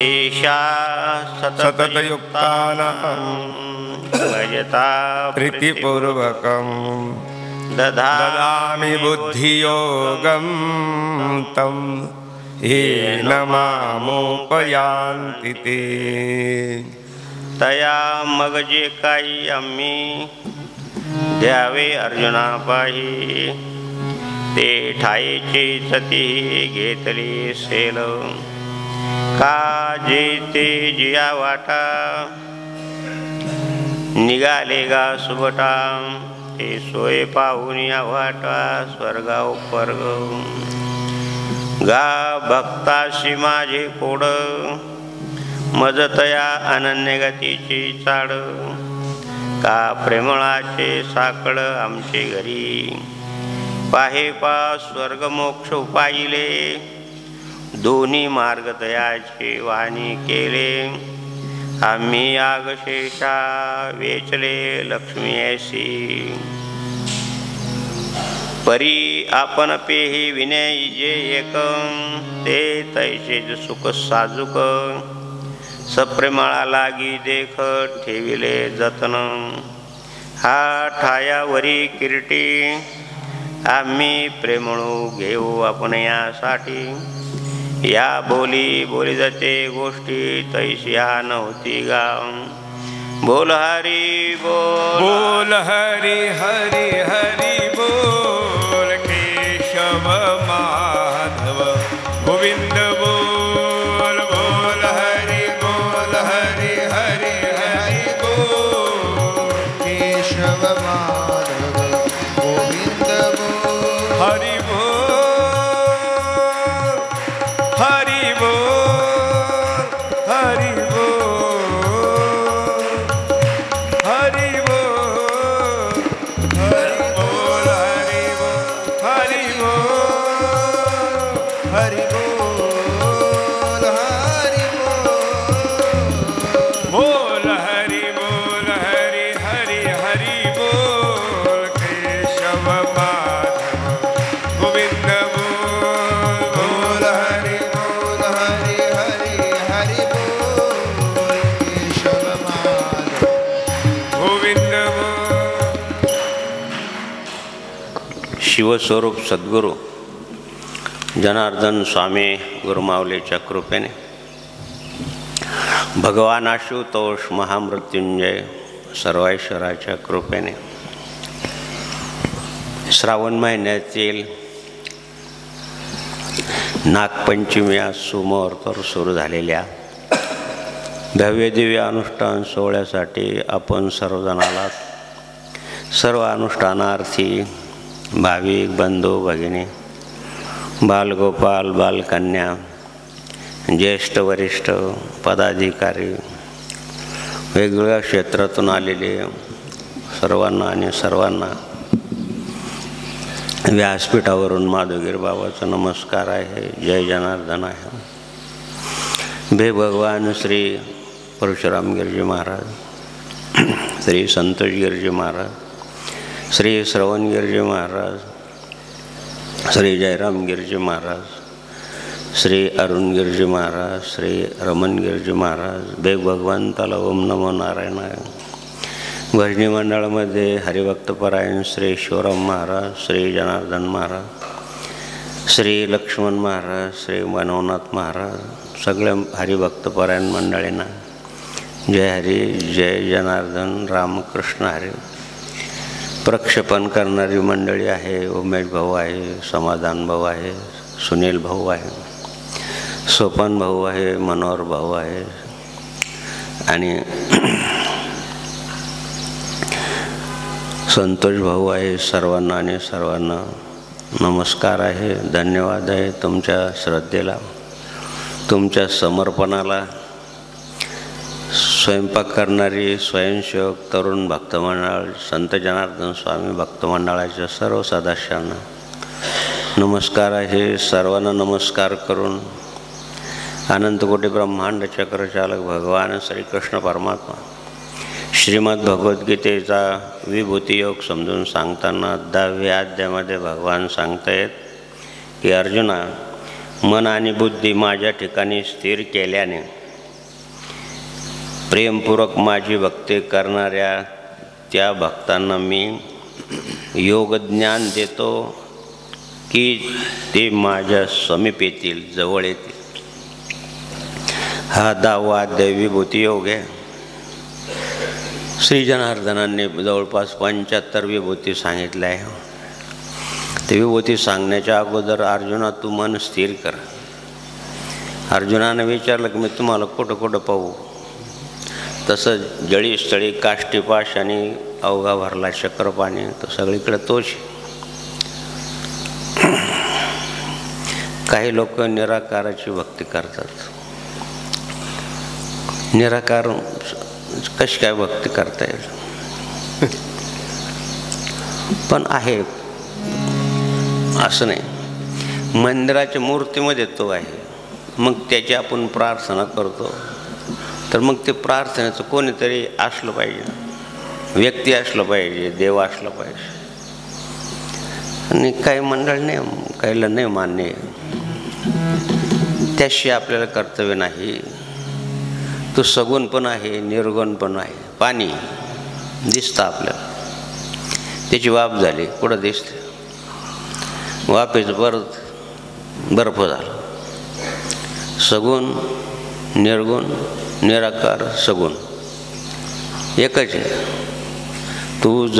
ईशा सततयुक्तानां भजता प्रीतिपूर्वकं दधामि ददामि बुद्धियोगं तं येन मामुपयान्ति ते। तया मग जे काही आम्ही द्यावे अर्जुनापाही ते ठाईची सती घेतली सेल का जे ते जिया वाटा निघाले गा सुबटा ते सोय पाहून या वाटा स्वर्गा उपवर्ग गा भक्ताशी माझे कोड मजतया अनन्य गतीची चाड का प्रेमळाचे साकळ आमचे घरी पाहे पा स्वर्ग मोक्ष उपाईले दोन्ही मार्ग तयाचे वाणी केले आम्ही यागशेषा वेचले लक्ष्मी ऐसी परी आपण पेही विनय जे एक ते तैसे सुख साजुक सप्रेमळा लागी देख ठेविले जतन हा ठायावरी किरीटी आम्ही प्रेमळू घेऊ आपण यासाठी या बोली जाते गोष्टी तैसिया नव्हती गा बोल हरी बोल हरी हरी हरी बोल केशव माधव गोविंद बोल बोल हरी हरी हरी बोल केशव माधव गोविंद बोल हरि हरि बोल हरि बोल हरि बोल हरि बोल हरि बोल हरि बोल हरि बोल हरि बोल बोल हरि हरि हरि बोल केशव माधव गोविंद बोल हरि हरि हरि बोल केशव माधव गोविंद शिवस्वरूप सद्गुरू जनार्दन स्वामी गुरुमाऊलीच्या कृपेने भगवान आशुतोष महामृत्युंजय सर्वेश्वराच्या कृपेने श्रावण महिन्यातील नागपंचमी आज सुमुहूर्तावर सुरू झालेल्या भव्य दिव्य अनुष्ठान सोहळ्यासाठी आपण सर्वजणाला सर्व अनुष्ठानार्थी भाविक बंधू भगिनी बालगोपाल बालकन्या ज्येष्ठ वरिष्ठ पदाधिकारी वेगवेगळ्या क्षेत्रातून आलेले सर्वांना आणि सर्वांना व्यासपीठावरून माधवगिरी बाबाचा नमस्कार आहे. जय जनार्दन आहे. भे भगवान श्री परशुराम गिरजी महाराज, श्री संतोष गिरजी महाराज, श्री श्रवण गिरजी महाराज, श्री जयराम गिरजी महाराज, श्री अरुण गिरजी महाराज, श्री रमण गिरजी महाराज, भे भगवंताला ओम नमो नारायणाय. भजनी मंडळामध्ये हरिभक्तपरायण श्री शिवराम महाराज, श्री जनार्दन महाराज, श्री लक्ष्मण महाराज, श्री मनोनाथ महाराज, सगळ्या हरिभक्तपरायण मंडळींना जय हरी जय जनार्दन रामकृष्ण हरी. प्रक्षेपण करणारी मंडळी आहे. उमेश भाऊ आहे, समाधान भाऊ आहे, सुनील भाऊ आहे, सोपान भाऊ आहे, मनोहर भाऊ आहे आणि संतोष भाऊ आहे. सर्वांना आणि सर्वांना नमस्कार आहे. धन्यवाद आहे तुमच्या श्रद्धेला, तुमच्या समर्पणाला. स्वयंपाक करणारी स्वयंसेवक तरुण भक्तमंडळ, संत जनार्दन स्वामी भक्तमंडळाच्या सर्व सदस्यांना नमस्कार आहे. सर्वांना नमस्कार करून अनंतकोटी ब्रह्मांड चक्रचालक भगवान श्रीकृष्ण परमात्मा श्रीमद भगवद्गीतेचा विभूती योग समजून सांगताना 10व्या अध्यायामध्ये भगवान सांगतायत की अर्जुना, मन आणि बुद्धी माझ्या ठिकाणी स्थिर केल्याने प्रेमपूर्वक माझी भक्ती करणाऱ्या त्या भक्तांना मी योगज्ञान देतो की ते माझ्या समीप येतील, जवळ येतील. हा 10वा दैवीभूती योग आहे. श्री जनार्दनांनी जवळपास 75 विभूती सांगितल्या आहे. ते विभूती सांगण्याच्या अगोदर अर्जुना तू मन स्थिर कर. अर्जुनाने विचारलं की मी तुम्हाला कुठं कुठं पाहू. तसं जळी स्थळी काष्टीपाश आणि अवघा भरला चक्रपाणी, तर सगळीकडे तोच. काही लोक निराकाराची भक्ती करतात. निराकार कशी काय भक्ती करता येईल? पण आहे असं नाही. मंदिराच्या मूर्तीमध्ये तो आहे, मग त्याची आपण प्रार्थना करतो, तर मग ते प्रार्थनेचं कोणीतरी असलं पाहिजे, व्यक्ती असलं पाहिजे, देव असलं पाहिजे. आणि काही मंडळ नाही, काहीला नाही मान्य, त्याशी आपल्याला कर्तव्य नाही. तो सगुण पण आहे, निर्गुण पण आहे. पाणी दिसतं आपल्याला, त्याची वाफ झाली कुठं दिसते, वाफेचं परत बर्फ झाला. सगुण, निर्गुण, निराकार, सगुण एकच आहे. तुझ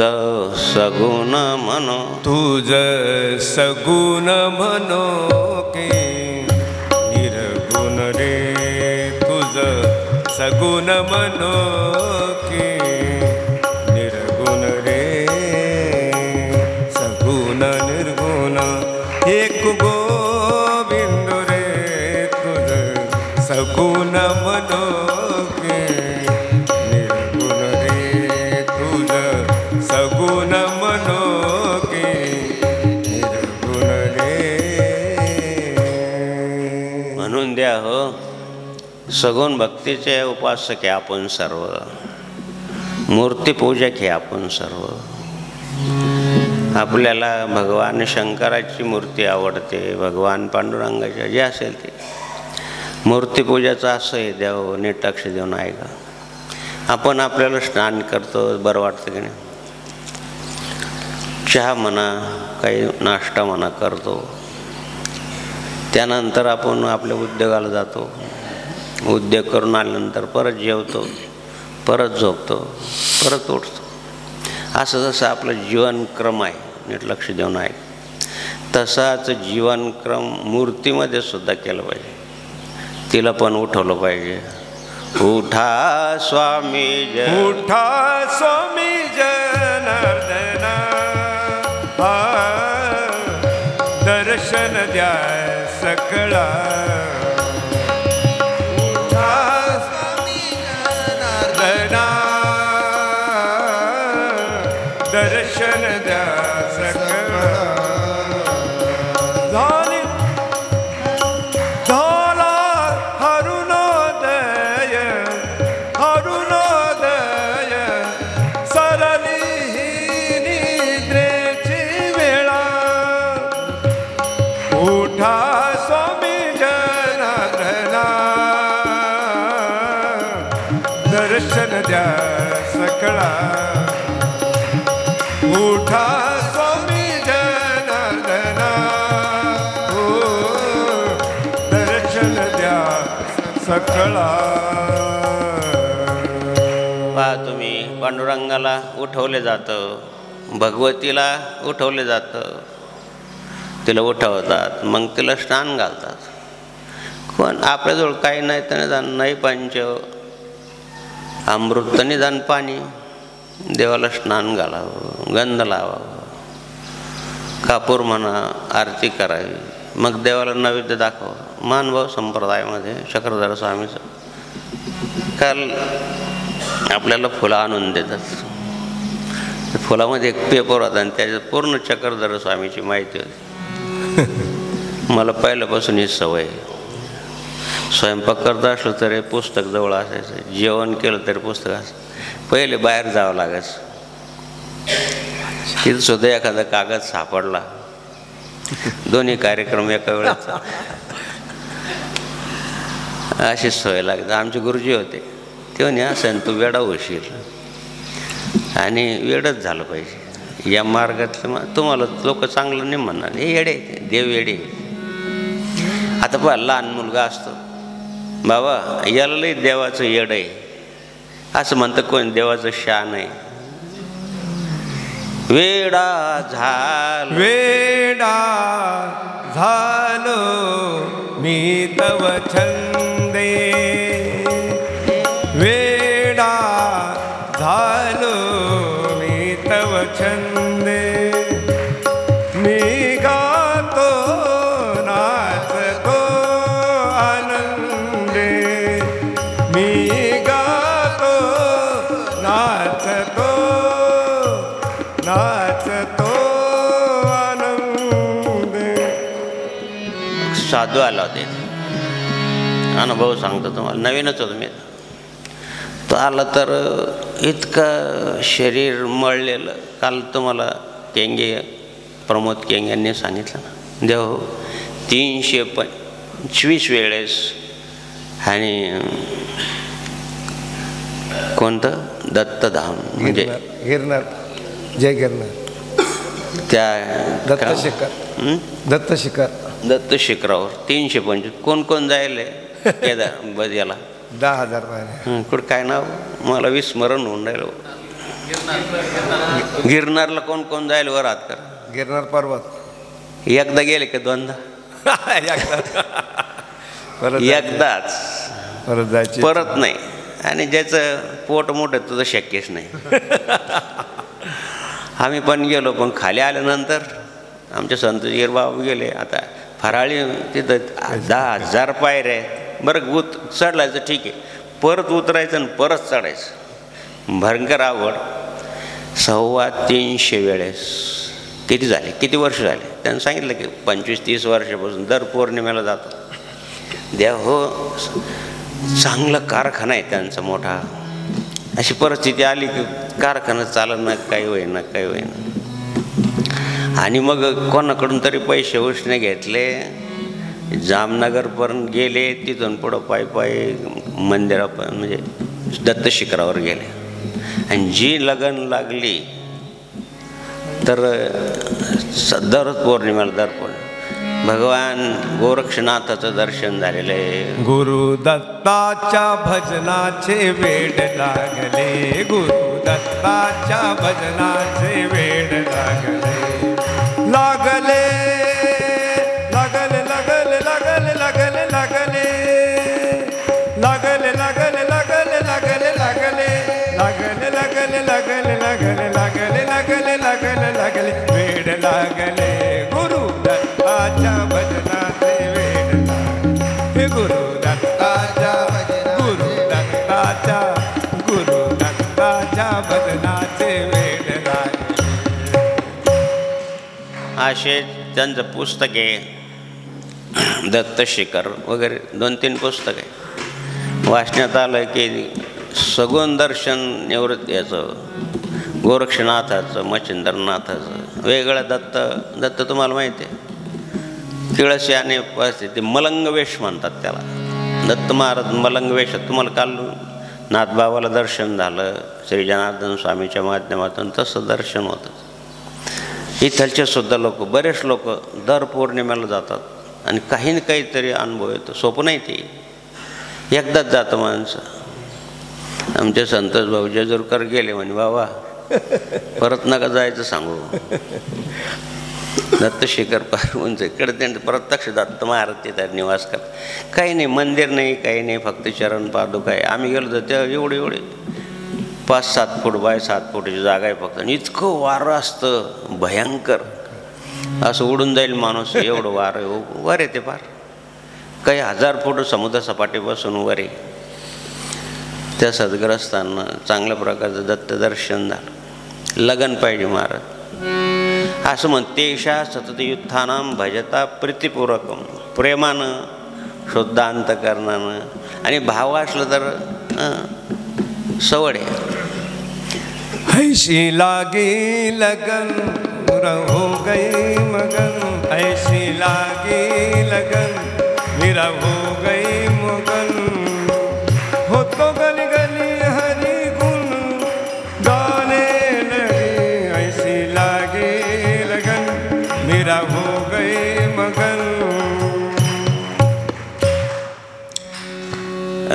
सगुण मनो, तुझ सगुण मनो के निर्गुण रे. तुझ सगुण मनो के निर्गुण रे. सगुण निर्गुण एक गोविंद रे. तुझ सगुण मनो के निर्गुण रे. तुझ सगुण मनो के निर्गुण रे. म्हणून द्या हो, सगुण भक्तीचे उपासक आहे आपण सर्व, मूर्तीपूजक आहे आपण सर्व. आपल्याला भगवान शंकराची मूर्ती आवडते, भगवान पांडुरंगाच्या, जे असेल ते. मूर्तीपूजाचं असं आहे, देव नीट लक्ष देऊन आहे का. आपण आपल्याला स्नान करतो, बरं वाटतं की नाही. चहा म्हणा, काही नाश्ता म्हणा करतो, त्यानंतर आपण आपल्या उद्योगाला जातो. उद्योग करून आल्यानंतर परत जेवतो, परत झोपतो, परत उठतो. असं जसं आपलं जीवनक्रम आहे, नीट लक्ष देऊन आहे, तसाच जीवनक्रम मूर्तीमध्ये सुद्धा केलं पाहिजे. तिला पण उठवलं पाहिजे. उठा स्वामी जय, उठा स्वामी जनार्दना. दर्शन द्या सकळा. दर्शन द्या सकळा. झाली झाला हरुणोदय, हरुणोदय. सरली ही निद्रेची वेळा. उठा स्वामी जनार्दना. दर्शन द्या सकळा. उठा स्वामी जनार्दना. दर्शन द्या सकळा. पहा तुम्ही, पांडुरंगाला उठवले जातं, भगवतीला उठवले जातं, तिला उठवतात, मग तिला स्नान घालतात. पण आपल्याजवळ काही नाही तर निदान नाही पंच अमृत, निदान पाणी. देवाला स्नान घालावं, गंध लावावं, कापूर म्हणा, आरती करावी, मग देवाला नैवेद्य दाखवावं. मानभाव संप्रदायामध्ये चक्रधर स्वामीचं काल आपल्याला फुलं आणून देतात. फुलामध्ये एक पेपर होता आणि त्याच्यात पूर्ण चक्रधर स्वामीची माहिती होती. मला पहिल्यापासून ही सवय. स्वयंपाक करत असलो तरी पुस्तक जवळ असायचं, जेवण केलं तरी पुस्तक असायचं. पहिले बाहेर जावं लागायचं, तिथं सुद्धा एखादा कागद सापडला, दोन्ही कार्यक्रम एका वेळेस, अशी सवय लागते. आमचे गुरुजी होते, ते म्हणे असं तू वेडा होशील आणि वेडच झालं पाहिजे या मार्गातलं. तुम्हाला लोक चांगलं नाही म्हणणार, हे येडे देव येडे. आता पहा लहान मुलगा असतो, बाबा याला लई देवाचं येड आहे असं म्हणतं कोण, देवाचं शान आहे. वेडा झालो मी तव छंदे, वेडा झालो मी तव छंदे, मी गातो नाचतो आनंदे, मी गातो नाचतो आनंदे. साधू आला होते, अनुभव सांगतो तुम्हाला, नवीनच होतो मी. तो आला तर इतकं शरीर मळलेलं. काल तुम्हाला केंगे प्रमोद केंगे यांनी सांगितलं ना, देव 325 वेळेस. आणि कोणतं दत्तधाम म्हणजे गिरनार, जय गिरनार, त्या दत्त शिखरावर 325. कोण कोण जायले केदार याला 10,000 पाहिजे. कुठं काय नाव मला विस्मरण होऊन राहिलं. गिरनारला कोण कोण जायला वर हात कर. गिरनार पर्वत एकदा गेले का दोनदा? एकदाच, परत जायचे परत नाही. आणि ज्याचं पोट मोठं तुझं शक्यच नाही. आम्ही पण गेलो, पण खाली आल्यानंतर आमचे संतजीर बाबा गेले. आता फराळी तिथं 10,000 पायऱ्या आहेत. बरं चढलायचं ठीक आहे, परत उतरायचं आणि परत चढायचं भयंकर आवड. 350 वेळेस. किती झाले, किती वर्ष झाले? त्यांनी सांगितलं की 25-30 वर्षापासून दर पौर्णिमेला जातो. द्या हो, चांगला कारखाना आहे त्यांचा मोठा. अशी परिस्थिती आली की कारखाना चालत ना, काही होईना काही होईना. आणि मग कोणाकडून तरी पैसे उसने घेतले, जामनगरपर्यंत गेले, तिथून पुढं पायी मंदिरापर्यंत म्हणजे दत्त शिखरावर गेले. आणि जी लगन लागली तर दर पौर्णिमेला भगवान गोरक्षनाथाचं दर्शन झालेलं आहे. गुरु दत्ताच्या भजनाचे वेड लागले, गुरु दत्ताच्या भजनाचे वेड लागले, लागले लागले लागले लागले लागले लागले लागले लागले लागले लागले लागले लागले लागले लागले लागले लागले लागले लागले लागले वेड लागले. गुरु दत्ताच्या भजनाचे वेड लागले, गुरु दत्ताच्या गुरु दत्ताच्या भजनाचे वेड लागले. असे त्यांचं पुस्तक आहे दत्त शिखर वगैरे 2-3 पुस्तक आहे. वाचण्यात आलं की सगुण दर्शन निवृत्त याचं, गोरक्षनाथाचं, मच्छिंद्रनाथाचं वेगळं. दत्त तुम्हाला माहिती आहे, किळस याने परिस्थिती मलंग वेश म्हणतात त्याला. दत्त महाराज मलंग वेशात. तुम्हाला काल नाथबाबाला दर्शन झालं श्री जनार्दन स्वामीच्या माध्यमातून, तसं दर्शन होतं. इथलचे सुद्धा लोक, बरेच लोक दर पौर्णिमेला जातात आणि काही ना काहीतरी अनुभव येतो. सोपं नाही ते, एकदाच जातं माणसं. आमचे संतोष भाऊ जेजुरकर गेले म्हणे, बाबा परत नका जायचं सांगू. दत्त शिखर पार उंच इकडे त्यांनी प्रत्यक्ष दत्त महाराज तिथं निवास करत. काही नाही, मंदिर नाही, काही नाही, फक्त चरण पादुका आहे. आम्ही गेलो तर त्या एवढे 5-7 फूट बाय 7 फुटाची जागा आहे फक्त. आणि इतकं वारं असतं भयंकर, असं उडून जाईल माणूस, एवढं वारं वर येते फार. काही 1000 फूट समुद्रसपाटीपासून वर आहे. त्या सद्ग्रस्तांना चांगल्या प्रकारचं दत्त दर्शन झालं. लगन पाहिजे महाराज. असं म्हणते शा सततयुत्थानाम भजता प्रीतिपूर्वकम, प्रेमानं शुद्ध अंतकरणानं. आणि भाव असलं तर सवड आहे. ऐशी लागी लगन रहो गई मगन, ऐशी लागी लगन मेरा हो गई मगन. हो तो गली गली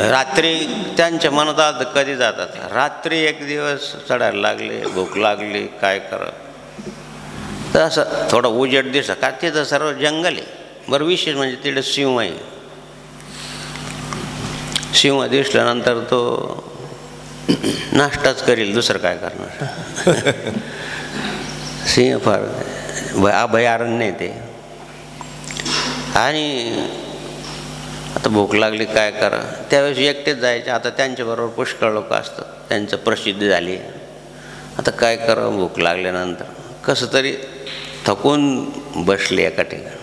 रात्री त्यांच्या मनात आलं कधी जातात. रात्री एक दिवस चढायला लागले, भूक लागली, काय करा. तर असं थोडं उजेड दिसतं का तिथं सर्व जंगल आहे. बरं विशेष म्हणजे तिकडे सिंह आहे. सिंह दिसल्यानंतर तो नाश्ताच करील, दुसरं काय करणार. सिंह फार अभयारण्य आहे ते. आणि आता भूक लागली काय करा. त्यावेळेस एकटेच जायचे. आता त्यांच्याबरोबर पुष्कळ लोक असतात, त्यांचं प्रसिद्धी झाली. आता काय करावं, भूक लागल्यानंतर कसं तरी थकून बसले एका ठिकाणी.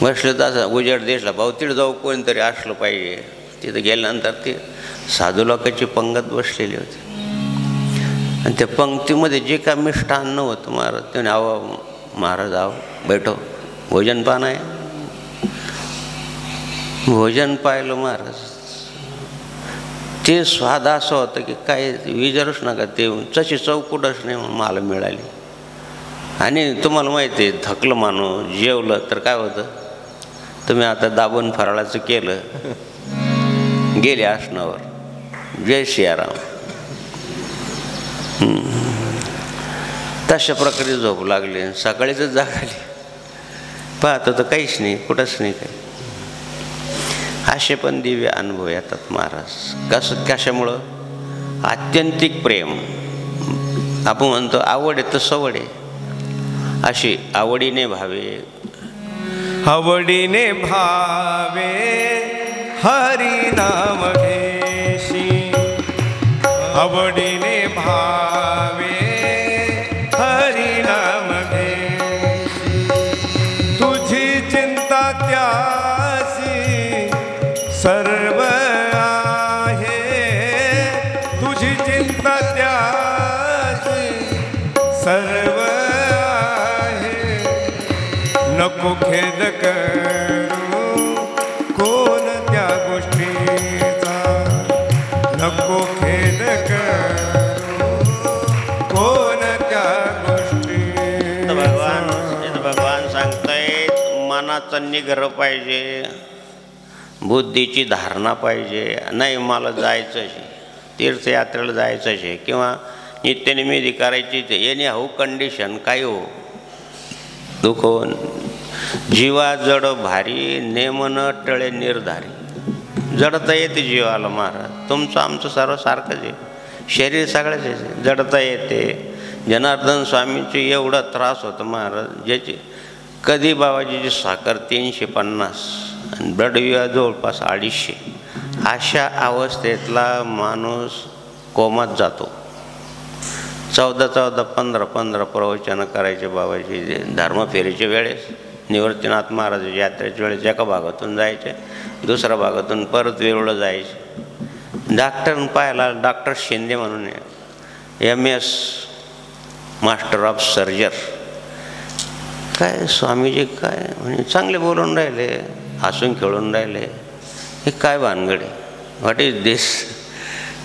बसले तर असं उजेड दिसला, भाऊ तिथं जाऊ कोणीतरी असलं पाहिजे. तिथं गेल्यानंतर ती साधू लोकांची पंगत बसलेली होती. आणि त्या पंक्तीमध्ये जे काय मिष्टान्न होतं महाराज त्याने आहो महाराज आहो बैठो भोजन पान आहे. भोजन पाहिलं महाराज. ते स्वाद असं होतं की काय विचारूच नका. ते तशी चौकुटच नाही मला मिळाली. आणि तुम्हाला माहिती आहे थकलं माणूस जेवलं तर काय होतं, तुम्ही आता दाबून फराळाचं केलं, गेले आसनावर, जय सियाराम. तशा प्रकारे झोप लागली. सकाळीच जागाली, पाहतो तर काहीच नाही, कुठंच नाही काही. असे पण दिव्य अनुभव येतात महाराज. कशामुळं? आत्यंतिक प्रेम. आपण म्हणतो आवड आहे तर सवड आहे. अशी आवडीने भावे, आवडीने भावे हरी नाम घेशी. आवडीने भावे हरी नाम घेशी. तुझी चिंता त्यासी सर्व आहे. तुझी चिंता त्यासी सर्व आहे. नको खेद करू कोणत्या गोष्टीचा. नको खेद करू कोणत्या गोष्टीचा. भगवान सांगतायत मनाचं निग्रह पाहिजे, बुद्धीची धारणा पाहिजे. नाही मला जायचं आहे, तीर्थयात्रेला जायचं आहे किंवा नित्यनिमित्त करायची ते येणे हो कंडिशन काय हो दुःख जीवा जड भारी नेमन टळे निर्धारी. जडता येते जीवाला महाराज. तुमचं आमचं सर्व सारखंच आहे. शरीर सगळ्याच आहे, जडता येते. जनार्दन स्वामींची एवढा त्रास होता महाराज, ज्याची कधी बाबाजीची साखर 350 आणि ब्लड विवा जवळपास 250. अशा अवस्थेतला माणूस कोमात जातो. 14 15 प्रवचनं करायचे बाबाजी धर्मफेरीच्या वेळेस. निवृत्तीनाथ महाराजाच्या यात्रेच्या वेळेस एका भागातून जायचे, दुसऱ्या भागातून परत वेरूळला जायचे. डॉक्टरनं पाहायला डॉक्टर शिंदे म्हणून MS मास्टर ऑफ सर्जर. काय स्वामीजी काय म्हणजे चांगले बोलून राहिले, हसून खेळून राहिले. हे काय भानगड आहे, व्हॉट इज दिस.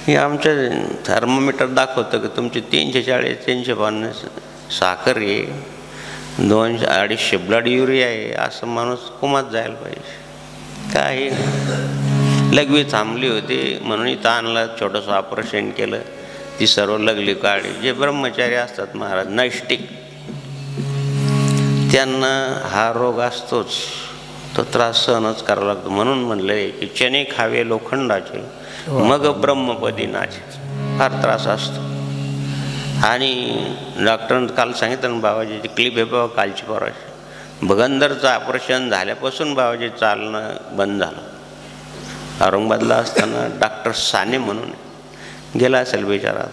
हे आमचं थर्मोमीटर दाखवतं की तुमची 340 350 साखर आहे, 200 250 ब्लड युरिया आहे. असं माणूस कोमात जायला पाहिजे. काय लघवी थांबली होती म्हणून इथं आणलं, छोटंसं ऑपरेशन केलं, ती सर्व लगली काढली. जे ब्रह्मचारी असतात महाराज नैष्टिक, त्यांना हा रोग असतोच, तो त्रास सहनच करावा लागतो. म्हणून म्हणलं की चणे खावे लोखंडाचे मग ब्रह्मपदी नाचे. फार त्रास असतो. आणि डॉक्टरांनी काल सांगितलं बाबाजीची क्लिप आहे बाबा कालची परवाची. भगंदरचं ऑपरेशन झाल्यापासून बाबाजी चालणं बंद झालं. औरंगाबादला असताना डॉक्टर साने म्हणून गेला असेल बिचारा,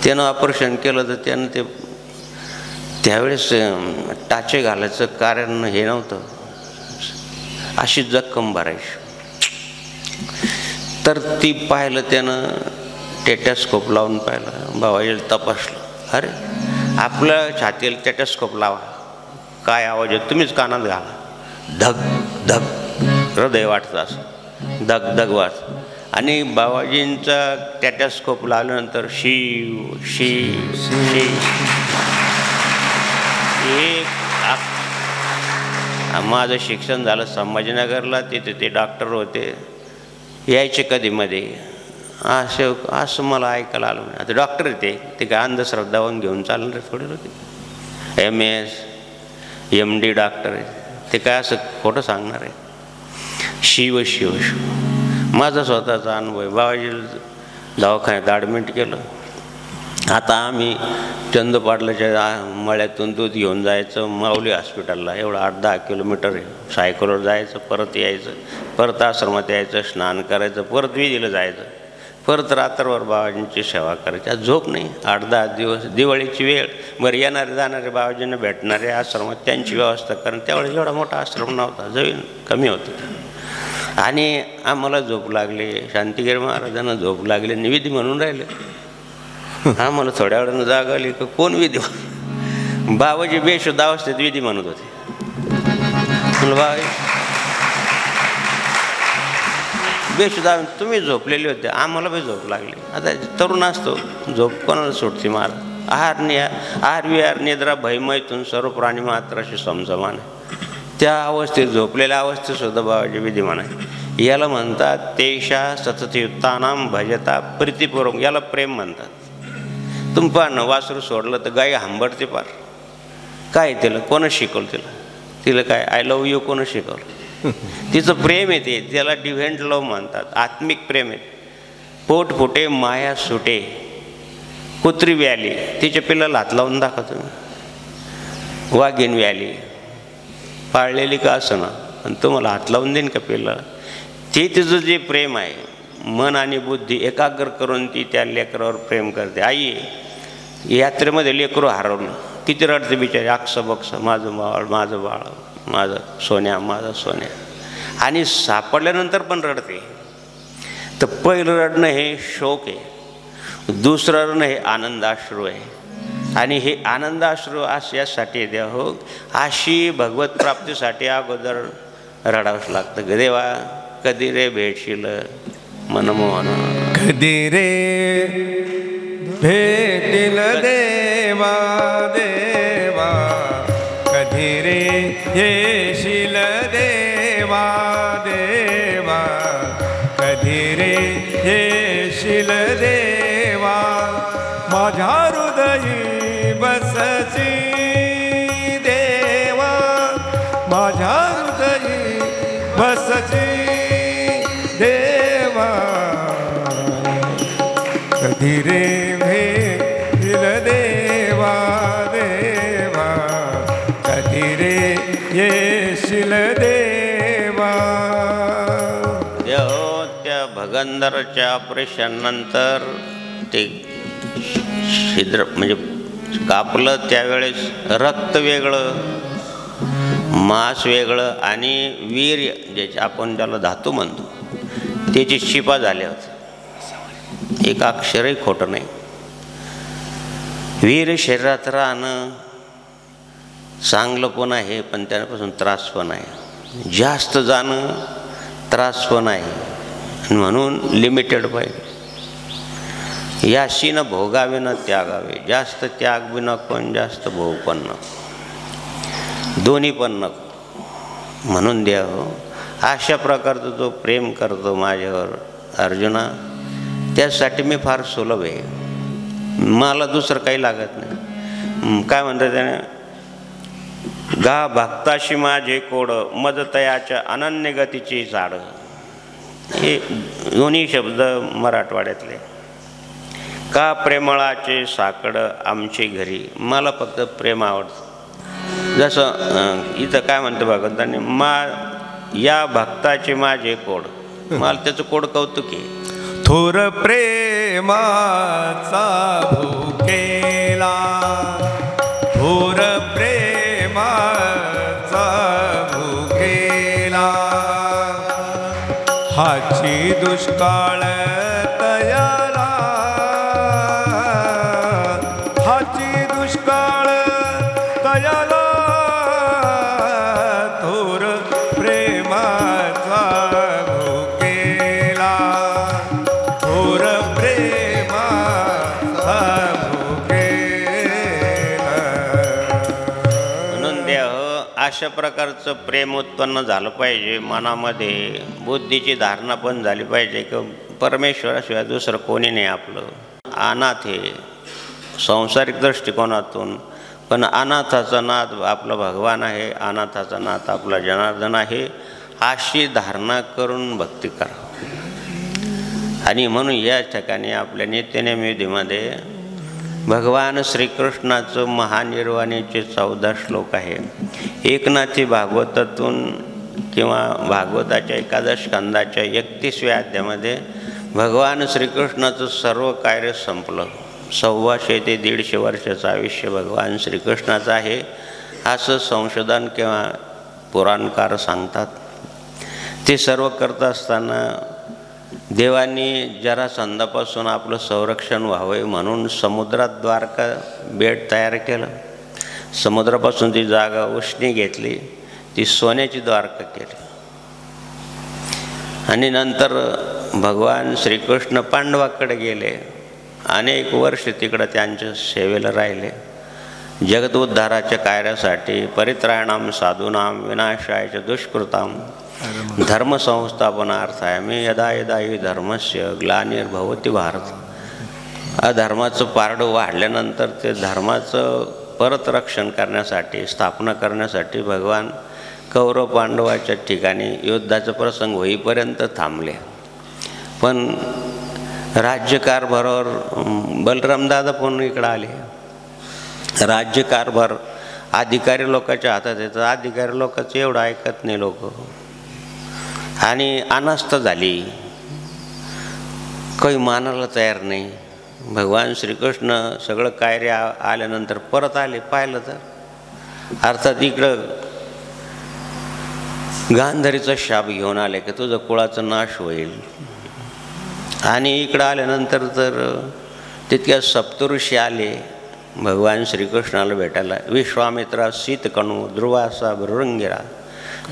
त्यानं ऑपरेशन केलं तर त्यानं ते त्यावेळेस टाचे घालायचं कारण हे नव्हतं, अशी जखम भरायची. तर ती पाहिलं त्यानं, टेटस्कोप लावून पाहिलं, बाबाजीला तपासलं. अरे आपलं छातीला टेटस्कोप लावा, काय आवाज आहे तुम्हीच कानात घाला. धग धग हृदय वाटतं असं, धग धग वाटतं. आणि बाबाजींचा टेटस्कोप लावल्यानंतर शिव शिव शिव. माझं शिक्षण झालं संभाजीनगरला, तिथे ते डॉक्टर होते. यायचे कधीमध्ये असं मला ऐकायला आलं नाही. आता डॉक्टर ते काय अंधश्रद्धावून घेऊन चालणार थोडे होते. MS MD डॉक्टर आहे ते काय असं खोटं सांगणार आहे. शिव शिव शिव माझा स्वतःचा अनुभव आहे. बाबाजी दवाखान्यात ॲडमिट केलं. आता आम्ही चंदपाटलाच्या मळ्यातून दूध घेऊन जायचं माऊली हॉस्पिटलला, एवढं 8-10 किलोमीटर आहे. सायकलवर जायचं, परत यायचं, परत आश्रमात यायचं, स्नान करायचं, परत विधीला जायचं, परत रात्रभर बाबाजींची सेवा करायची. आज झोप नाही. 8-10 दिवस दिवाळीची वेळ, बरं येणारे जाणारे बाबाजींना भेटणारे आश्रमात त्यांची व्यवस्था करणं. त्यावेळेस एवढा मोठा आश्रम नव्हता, जमीन कमी होतं. आणि आम्हाला झोप लागली, शांतिगिरी महाराजांना झोप लागली, निविधी म्हणून राहिले. आम्हाला थोड्या वेळानं जाग आली की कोण विधी? बाबाजी बेशुद्ध अवस्थेत विधी म्हणत होते. बाबा बेशुद्ध तुम्ही झोपलेले होते, आम्हाला बी झोप लागली. आता तरुण असतो, झोप कोणाला सुटते महाराज. आहार विहार निद्रा भयमयतून सर्व प्राणी मात्राशी समसमान. त्या अवस्थेत झोपलेल्या अवस्थेतसुद्धा बाबाजी विधी म्हणाय. याला म्हणतात तेषा सततयुक्तानां भजता प्रीतिपूर्वक. याला प्रेम म्हणतात. तुम्ही पाहा वासरू सोडलं तर गाई हंबडते पार. काय तिला कोणच शिकवलं? तिला काय आय लव्ह यू कोणच शिकवलं? तिचं प्रेम आहे ते, त्याला डिव्हेंट लव म्हणतात. आत्मिक प्रेम आहे. पोट फुटे माया सुटे. कुत्री व्याली तिच्या पिल्लाला हात लावून दाखवतो. वाघीण व्याली पाळलेली का असं ना, आणि तुम्हाला हात लावून देईन का पिल्लाला? ते तिचं जे प्रेम आहे, मन आणि बुद्धी एकाग्र करून ती त्या लेकरावर प्रेम करते. आई यात्रेमध्ये लेकरू हरवलं, किती रडते बिचारी, अक्ष बक्ष माझं बाळ माझं बाळ, माझं सोन्या माझं सोन्या. आणि सापडल्यानंतर पण रडते. तर पहिलं रडणं हे शोक आहे, दुसरं रडणं हे आनंदाश्रू आहे. आणि हे आनंदाश्रू यासाठी द्या हो, अशी भगवत प्राप्तीसाठी अगोदर रडावंच लागतं. देवा कधी रे भेटशील मनमोहन, कधी रे भेटील देवा देवा, कधी रे येशील देवा देवा, कधी रे येशील देवा. माझ्या हृदयी बसची देवा, माझ्या हृदयी बसची देवा, कधी रे भेटील देवा देवा, कधी रे येशील देवा. त्या भगंदरच्या ऑपरेशन नंतर ते छिद्र म्हणजे कापलं, त्यावेळेस रक्त वेगळं, मांस वेगळं आणि वीर्य ज्याचे आपण त्याला धातू म्हणतो त्याची शिपा झाल्या होत्या. एक अक्षरही खोटं नाही. वीर शरीरात राहणं चांगलं पण आहे, पण त्यापासून त्रास पण आहे. जास्त जाणं त्रास पण आहे, म्हणून लिमिटेड पाहिजे. याशी न भोगावे न त्यागावे. जास्त त्याग बी नको आणि जास्त भोग पण नको, दोन्ही पण नको. म्हणून द्यावं अशा प्रकारचं जो प्रेम करतो माझ्यावर अर्जुना, त्यासाठी मी फार सुलभ आहे. मला दुसरं काही लागत नाही. काय म्हणतात त्याने, गा भक्ताशी माझे कोड मदतयाच्या अनन्य गतीची झाड. हे दोन्ही शब्द मराठवाड्यातले. का प्रेमळाचे साकड आमचे घरी. मला फक्त प्रेम आवडतं. जसं इथं काय म्हणतं भगवंतांनी, या भक्ताचे माझे कोड. मला त्याचं कोड कौतुक आहे. थोर प्रेमाचा भुकेला, थोर प्रेमाचा भुकेला, हाची दुष्काळ तयाला, हाची दुष्काळ तयाला, थोर प्रेमाचा भुकेला, थोर प्रेमाचा भुकेला. अशा प्रकारचं प्रेम उत्पन्न झालं पाहिजे मनामध्ये, बुद्धीची धारणा पण झाली पाहिजे की परमेश्वराशिवाय दुसरं कोणी नाही आपलं. अनाथ हे सांसारिक दृष्टिकोनातून, पण अनाथाचा नाथ आपला भगवान आहे, अनाथाचा नाथ आपला जनार्दन आहे, अशी धारणा करून भक्ती करा. आणि म्हणून या ठिकाणी आपल्या नित्यनेम विधीमध्ये भगवान श्रीकृष्णाचं महानिर्वाणीचे 14 श्लोक आहे. एकनाथी भागवतातून किंवा भागवताच्या एकादश स्कंदाच्या 31व्या अध्यायामध्ये भगवान श्रीकृष्णाचं सर्व कार्य संपलं. 125 ते 150 वर्षाचं आयुष्य भगवान श्रीकृष्णाचं आहे असं संशोधन किंवा पुराणकार सांगतात. ते सर्व करत असताना देवांनी जरासंधापासून आपलं संरक्षण व्हावे म्हणून समुद्रात द्वारका बेट तयार केलं. समुद्रापासून ती जागा उष्णी घेतली, ती सोन्याची द्वारका केली. आणि नंतर भगवान श्रीकृष्ण पांडवाकडे गेले. अनेक वर्ष तिकडं त्यांच्या सेवेला राहिले. जगत उद्धाराच्या कार्यासाठी परित्राणाम साधूनाम विनाशायच्या दुष्कृताम धर्मसंस्थापनार्थाय मी यदा यदा हि धर्मस्य ग्लानिर्भवति भारत. अधर्माचं पारडं वाढल्यानंतर ते धर्माचं परत रक्षण करण्यासाठी, स्थापना करण्यासाठी भगवान कौरव पांडवाच्या ठिकाणी युद्धाचा प्रसंग होईपर्यंत थांबले. पण राज्यकारभारावर बलरामदादा पण इकडं आले. राज्यकारभार अधिकारी लोकांच्या हातात येतं. अधिकारी लोकांचं एवढं ऐकत नाही लोक. आणि अनास्था झाली, काही मानायला तयार नाही. भगवान श्रीकृष्ण सगळं कार्य आल्यानंतर परत आले. पाहिलं तर अर्थात इकडं गांधारीचा शाप घेऊन आले की तुझं कुळाचा नाश होईल. आणि इकडं आल्यानंतर तर तितक्या सप्तऋषी आले भगवान श्रीकृष्णाला भेटायला. विश्वामित्रा, शीतकणू, दुर्वासा, भृंगिरा,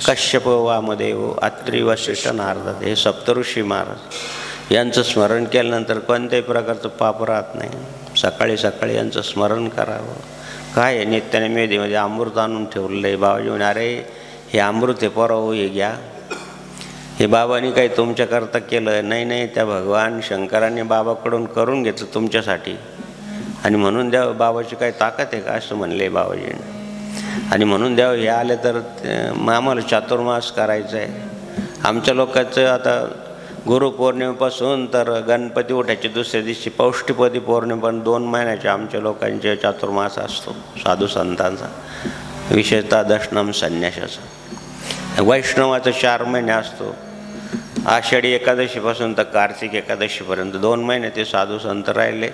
कश्यप, वामदेव, अत्रि, वशिष्ठ, नारद हे सप्तऋषी महाराज यांचं स्मरण केल्यानंतर कोणत्याही प्रकारचं पाप राहत नाही. सकाळी सकाळी यांचं स्मरण करावं. काय आहे नित्यनेमेधीमध्ये अमृत आणून ठेवलेलं आहे. बाबाजी म्हणे अरे हे अमृत हे पोरावं, हे घ्या. हे बाबांनी काही तुमच्याकरता केलं नाही. नाही, त्या भगवान शंकरांनी बाबाकडून करून घेतलं तुमच्यासाठी. आणि म्हणून द्यावं बाबाची काही ताकद आहे का असं म्हणले बाबाजीने. आणि म्हणून द्यावं हे आले तर आम्हाला चातुर्मास करायचं आहे. आमच्या लोकांचं आता गुरुपौर्णिमेपासून तर गणपती उठायचे दुसऱ्या दिवशी पौष्टिपदी पौर्णिमेपर्यंत 2 महिन्याचे आमच्या लोकांचे चातुर्मास असतो साधू संतांचा, विशेषतः दशनाम संन्यासाचा. वैष्णवाचा 4 महिने असतो. आषाढी एकादशीपासून तर कार्तिक एकादशीपर्यंत 2 महिने ते साधू संत राहिले.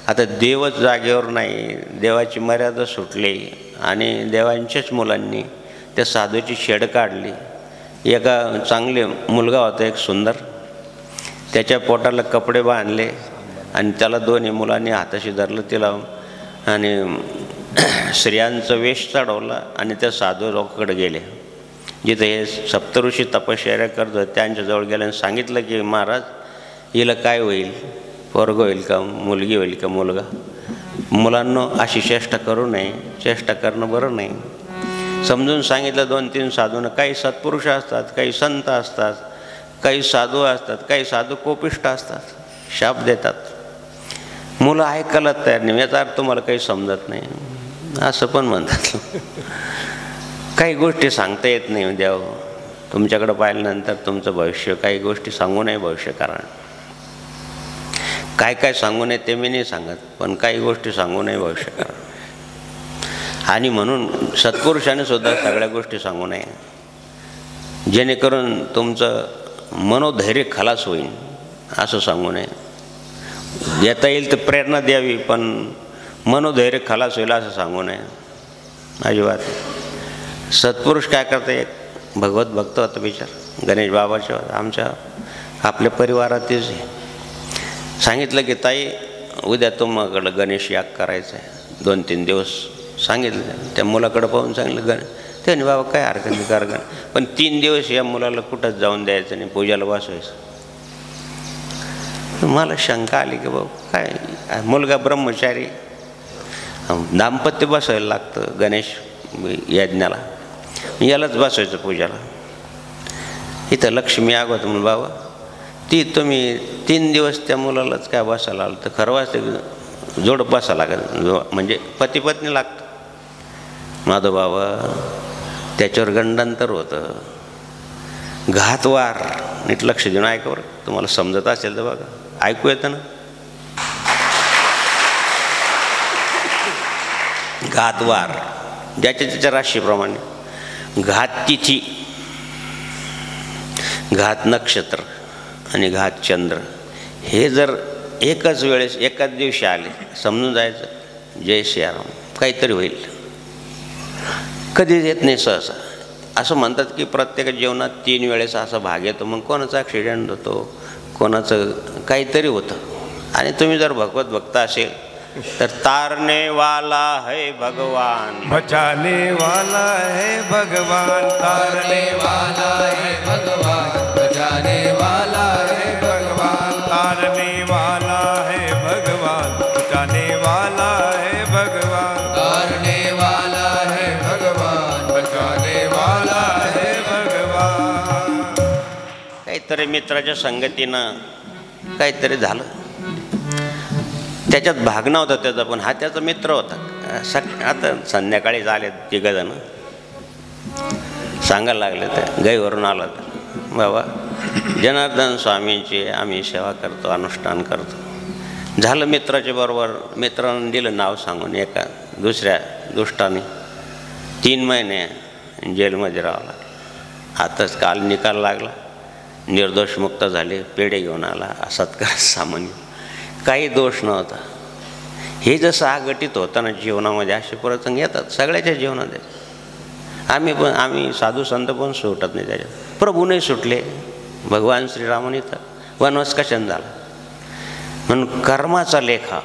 आता देवच जागेवर नाही, देवाची मर्यादा सुटली आणि देवांच्याच मुलांनी त्या साधूची शेड काढली. एका चांगले मुलगा होता एक सुंदर, त्याच्या पोटाला कपडे बांधले आणि त्याला 2 मुलांनी हाताशी धरलं तिला आणि स्त्रियांचं वेश चढवला आणि त्या साधू लोकांकडे गेले जिथे हे सप्तऋषी तपश्चर्या करत त्यांच्याजवळ गेले आणि सांगितलं की महाराज हिला काय होईल, पोरग होईल का, मुलगी होईल का, मुलगा. मुलांना अशी चेष्टा करू नये, चेष्टा करणं बरं नाही. समजून सांगितलं 2-3 साधूनं. काही सत्पुरुष असतात, काही संत असतात, काही साधू असतात, काही साधू कोपिष्ट असतात, शाप देतात. मुलं ऐकायला तयार नाही. याचा अर्थ तुम्हाला काही समजत नाही असं पण म्हणतात. काही गोष्टी सांगता येत नाही. देव तुमच्याकडं पाहिल्यानंतर तुमचं भविष्य, काही गोष्टी सांगू नये भविष्य कारण. काय काय सांगू नये ते मी नाही सांगत, पण काही गोष्टी सांगू नये भविष्य कारण. आणि म्हणून सत्पुरुषाने सुद्धा सगळ्या गोष्टी सांगू नये, जेणेकरून तुमचं मनोधैर्य खलास होईल असं सांगू नये. देता येईल तर प्रेरणा द्यावी, पण मनोधैर्य खलास होईल असं सांगू नये अजिबात. सत्पुरुष काय करता, एक भगवत भक्त होता विचार गणेश बाबाच्या आमच्या आपल्या परिवारातीच. सांगितलं की ताई उद्या तुम्हाकडं गणेश याग करायचं आहे, 2-3 दिवस सांगितलं. त्या मुलाकडं पाहून सांगितलं त्याने बाबा काय हरकत नाही कर गण, पण 3 दिवस या मुलाला कुठंच जाऊन द्यायचं नाही, पूजाला बसवायचं. मला शंका आली की बाबा काय, मुलगा ब्रह्मचारी, दाम्पत्य बसवायला लागतं गणेश यज्ञाला. यालाच बसवायचं पूजाला. इथं लक्ष्मी आगवत म्हणून बाबा ती तुम्ही 3 दिवस त्या मुलालाच काय बसायला आलं तर खरवाच ते जोड बसा लागत म्हणजे पती पत्नी लागतं. माधव बाबा त्याच्यावर गंडांतर होतं. घातवार नीट लक्ष देऊन ऐका बरं, तुम्हाला समजत असेल तर बघा, ऐकू येतं ना. घातवार ज्याच्या त्याच्या राशीप्रमाणे घात तिथी, घात नक्षत्र आणि घात चंद्र हे जर एकच वेळेस एकाच दिवशी आले समजून जायचं जय श्रीराम काहीतरी होईल. कधीच येत नाही सहसा. असं म्हणतात की प्रत्येक जीवनात 3 वेळेस असा भाग येतो. मग कोणाचा ॲक्सिडेंट होतो, कोणाचं काहीतरी होतं. आणि तुम्ही जर भगवत भक्त असेल तर तारने वाला है भगवान, बचाने वाला है भगवान, तारने वाला है भगवान, बचाने वाला है भगवान, तारने वाला है भगवान, बचाने वाला है भगवान, तारने वाला है भगवान, बचाने वाला है भगवान. काहीतरी मित्राच्या संगतीनं काहीतरी झालं, त्याच्यात भाग नव्हता त्याचा, पण हा त्याचा मित्र होता. आता संध्याकाळी झाले 3 जण सांगायला लागले तर गैवरून आला तर बाबा जनार्दन स्वामींची आम्ही सेवा करतो, अनुष्ठान करतो. झालं मित्राच्या बरोबर. मित्रानं दिलं नाव सांगून एका दुसऱ्या दुष्टाने 3 महिने जेलमध्ये राहावं लागलं. आताच काल निकाल लागला, निर्दोष मुक्त झाले, पेढे घेऊन आला, सत्कार सामान्य, काही दोष नव्हता. हे जसं आगटित होतं ना जीवनामध्ये असे प्रसंग येतात सगळ्याच्या जीवनात. आम्ही साधू संत पण सुटत नाही त्याच्यात. प्रभू नाही सुटले, भगवान श्रीरामाने तर वनवास कशाने झाला म्हणून कर्माचा लेखा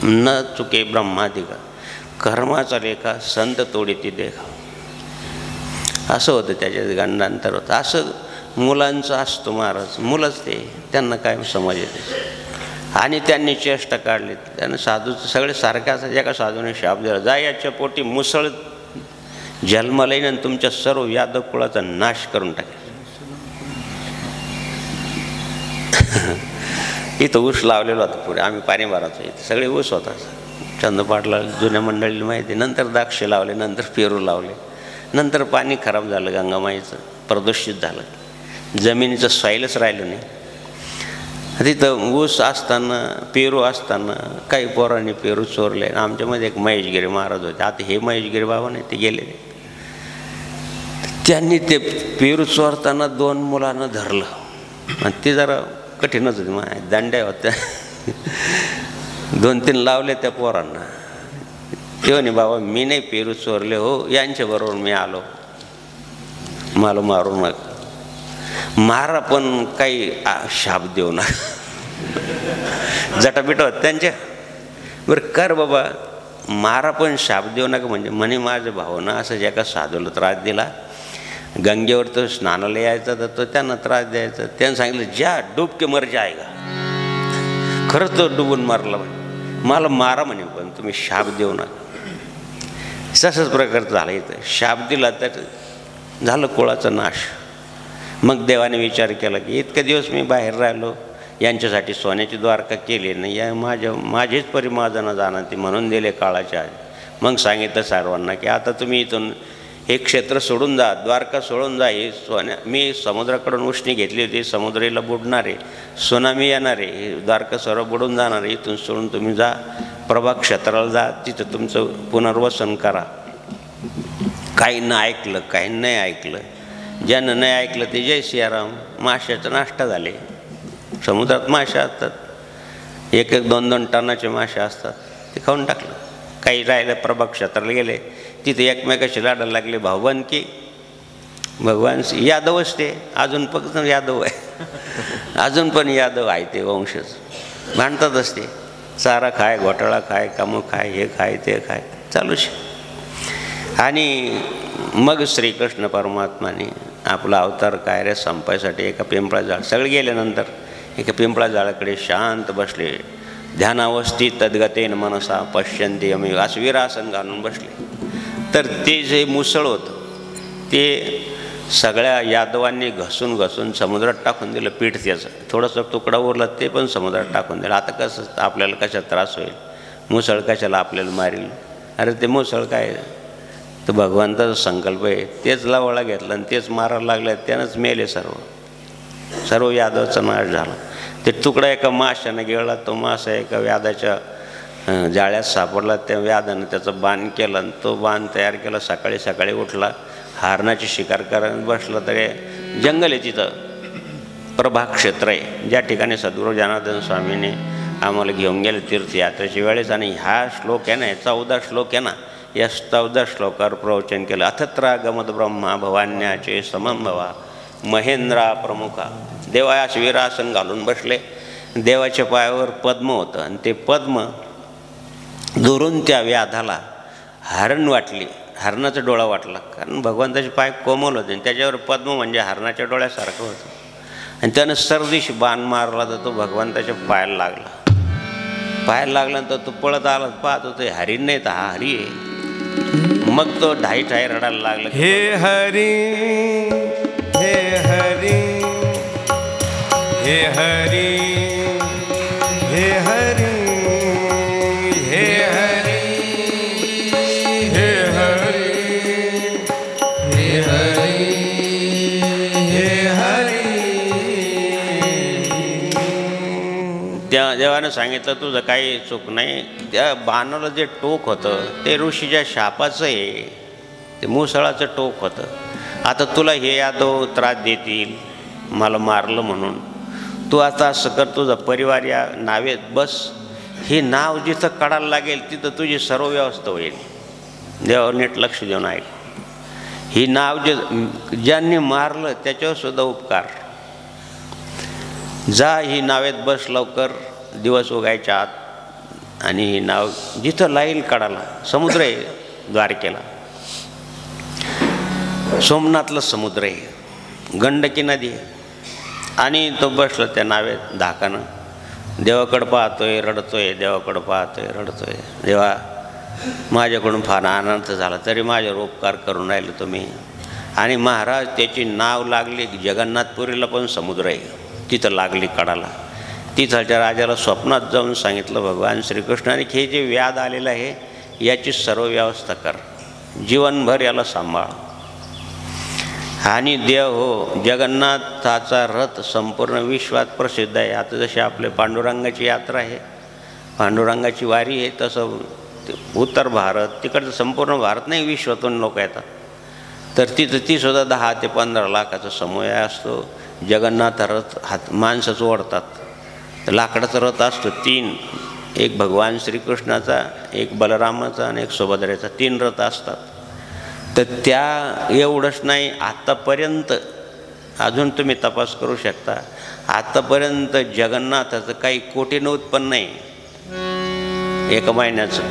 न चुके ब्रह्मादिका, कर्माचा लेखा संत तोडी ती देखा. असं होतं त्याच्यात गंडांतर होतं. असं मुलांचं असतो महाराज, मुलंच ते, त्यांना काय समज येते. आणि त्यांनी चेष्टा काढली. त्यानं साधूचं सगळे सारखे असतात. एका साधूने शाप दिला, जा याच्या पोटी मुसळ जन्माला येईन आणि तुमच्या सर्व यादव कुळाचा नाश करून टाकेल. इथं ऊस लावलेला होता पुढे, आम्ही पाणी भरायचो, इथं सगळे ऊस होतात. चंदपाटला जुन्या मंडळीला माहिती. नंतर द्राक्ष लावले, नंतर पेरू लावले, नंतर पाणी खराब झालं, गंगामाईचं प्रदूषित झालं, जमिनीचं सॉईलच राहिलं नाही. तिथं ऊस असताना पेरू असताना काही पोरांनी पेरू चोरले. आमच्यामध्ये एक महेशगिरी महाराज होते, आता हे महेशगिरी बाबा नाही, ते गेले. त्यांनी ते पेरू चोरताना 2 मुलांना धरलं आणि ते जरा कठीणच होते, दांड्या होत्या. 2-3 लावले त्या पोरांना. ते म्हणे बाबा मी नाही पेरू चोरले हो, यांच्याबरोबर मी आलो, मला मारू नका. मारा पण काही शाप देऊ नका. जटापिट होत त्यांच्या. बरं कर बाबा मारा पण शाप देऊ नका. म्हणजे म्हणे माझ्या भावानं असं ज्या का साधूला त्रास दिला, गंगेवर तो स्नानाला यायचा तर तो त्यांना त्रास द्यायचा. त्यानं सांगितलं ज्या डूब के मर जाएगा. खरंच तो डुबून मारला, मला मारा म्हणे पण तुम्ही शाप देऊ नका. तसंच प्रकारचं झालं. इथं शाप दिला तर झालं कुळाचा नाश. मग देवाने विचार केला की इतके दिवस मी बाहेर राहिलो, यांच्यासाठी सोन्याची द्वारका केली नाही, या माझीच परिमार्जना जाणार ती म्हणून दिले काळाच्या आधी. मग सांगितलं सर्वांना की आता तुम्ही इथून हे क्षेत्र सोडून जा, द्वारका सोडून जा. हे मी समुद्राकडून उष्णी घेतली होती, समुद्राला बुडणार आहे, सुनामी येणार आहे, द्वारका सर्व बुडून जाणार आहे. इथून सोडून तुम्ही जा, प्रभा क्षेत्राला जा, तिथं तुमचं पुनर्वसन करा. काहींना ऐकलं, काहींना नाही ऐकलं. ज्यानं नाही ऐकलं ते जय सियाराम, माशाचा नाश्ता झाले. समुद्रात मासे असतात, 1-2 टनाचे मासे असतात, ते खाऊन टाकलं. काही राहिलं प्रभा क्षेत्राला गेले, तिथे एकमेकाशी लाडायला लागले, भाऊबंदकी. भगवान यादवच ते, अजून फक्त यादव आहे, अजून पण यादव आहे ते वंशच. भांडतातच ते, चारा खाय, घोटाळा खाय, कामं खाय, हे खाय ते खाय, चालूच. आणि मग श्रीकृष्ण परमात्माने आपला अवतार काय रे संपायसाठी एका पिंपळा झाड, सगळे गेल्यानंतर एका पिंपळा झाडाकडे शांत बसले. ध्यानावस्थित तद्गतेन मनसा पश्यन्ति यमी, असं वीरासन घालून बसले. तर ते जे मुसळ होतं ते सगळ्या यादवांनी घसून घसून समुद्रात टाकून दिलं पीठ त्याचं. थोडंसं तुकडा उरला ते पण समुद्रात टाकून दिलं. आता कसं आपल्याला कशा त्रास होईल, मुसळ कशाला आपल्याला मारील. अरे ते मुसळ काय, तर भगवंताचा संकल्प आहे. तेच लावळा घेतला आणि तेच मारायला लागले, त्यानंच मेले सर्व यादवचा नाश झाला. ते तुकडा एका माशाने गिळला, तो मासा एका व्याधाच्या जाळ्यात सापडला. त्या व्याधानं त्याचं बाण केलं आणि तो बाण तयार केला. सकाळी सकाळी उठला, हरणाची शिकार करायला बसला. तरी जंगल आहे तिथं, प्रभाग क्षेत्र आहे, ज्या ठिकाणी सद्गुरू जनार्दन स्वामींनी आम्हाला घेऊन गेले तीर्थयात्रेच्या वेळेस. आणि हा श्लोक आहे ना, 14 श्लोक आहे ना, या 14 श्लोकावर प्रवचन केलं. अथत्रा गमद ब्रह्मा भवान्याचे समम भवा महेंद्रा प्रमुखा. देवायास वीरासन घालून बसले. देवाच्या पायावर पद्म होतं आणि ते पद्म दुरून त्या व्याधाला हरण वाटली, हरणाचा डोळा वाटला. कारण भगवंताचे पाय कोमल होते आणि त्याच्यावर पद्म म्हणजे हरणाच्या डोळ्यासारखं होतं. आणि त्यानं सरदिशी बाण मारला तर तो भगवंताच्या पायाला लागला. तर तो पळत आला, पाहत होतो हरिण नाही तर हा हरी आहे. मग तो ढाई रडायला लागला, हे हरी हे हरी हे हरी हे हरी हे हरी हे हरी हे हरी हे हरी. त्या देवानं सांगितलं तुझं काही चूक नाही. त्या बाणाला जे टोक होतं ते ऋषीच्या शापाचं आहे, ते मुसळाचं टोक होतं. आता तुला हे यादव त्रास देतील मला मारलं म्हणून, तू आता असं कर, तुझा परिवार या नावेत बस. हे नाव जिथं काढायला लागेल तिथं तुझी सर्व व्यवस्था होईल. देवावर नीट लक्ष देऊन ऐक. ही नाव ज्यांनी मारलं त्याच्यावर सुद्धा उपकार. जा ही नावेत बस लवकर, दिवस उगायच्या आत. आणि ही नाव जिथं लाईल काढायला, समुद्र आहे द्वारकेला, सोमनाथला समुद्र आहे, गंडकी नदी आहे. आणि तो बसला त्या नावेत धाकानं, देवाकडं पाहतोय रडतोय, देवाकडं पाहतोय रडतोय. देवा माझ्याकडून फार आनंद झाला, तरी माझ्यावर उपकार करून राहिले तुम्ही. आणि महाराज त्याची नाव लागली जगन्नाथपुरीला पण समुद्र आहे, तिथं लागली कडाला. तिथलच्या राजाला स्वप्नात जाऊन सांगितलं भगवान श्रीकृष्णाने की हे जे व्याध आलेलं आहे याची सर्व व्यवस्था कर, जीवनभर याला सांभाळ. आणि देव हो, जगन्नाथाचा रथ संपूर्ण विश्वात प्रसिद्ध आहे. आता जशी आपले पांडुरंगाची यात्रा आहे, पांडुरंगाची वारी आहे, तसं उत्तर भारत तिकडचं संपूर्ण भारत नाही, विश्वातून लोक येतात. तर तिथं ती सुद्धा 10 ते 15 लाखाचा समुदाय असतो. जगन्नाथ रथ माणसाचं ओढतात. लाकडाचा रथ असतो 3, एक भगवान श्रीकृष्णाचा, एक बलरामाचा आणि एक सुभद्रेचा, 3 रथ असतात. तर त्या एवढंच नाही, आत्तापर्यंत अजून तुम्ही तपास करू शकता, आत्तापर्यंत जगन्नाथाचं काही कोटीनं उत्पन्न नाही 1 महिन्याचं.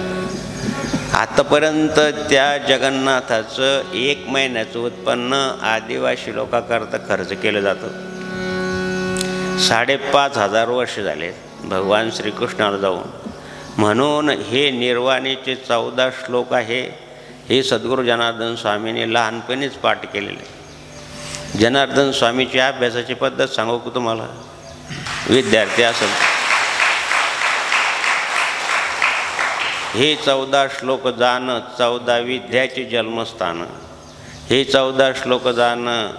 आत्तापर्यंत त्या जगन्नाथाचं 1 महिन्याचं उत्पन्न आदिवासी लोकांकरता खर्च केलं जातं. 5,500 वर्ष झाले भगवान श्रीकृष्णाला जाऊन. म्हणून हे निर्वाणीचे 14 श्लोक आहे, हे सद्गुरू जनार्दन स्वामींनी लहानपणीच पाठ केलेले. जनार्दन स्वामीची अभ्यासाची पद्धत सांगू का तुम्हाला? विद्यार्थी असेल हे 14 श्लोक जाणं, 14 विद्याचे जन्मस्थान. हे 14 श्लोक जाणं,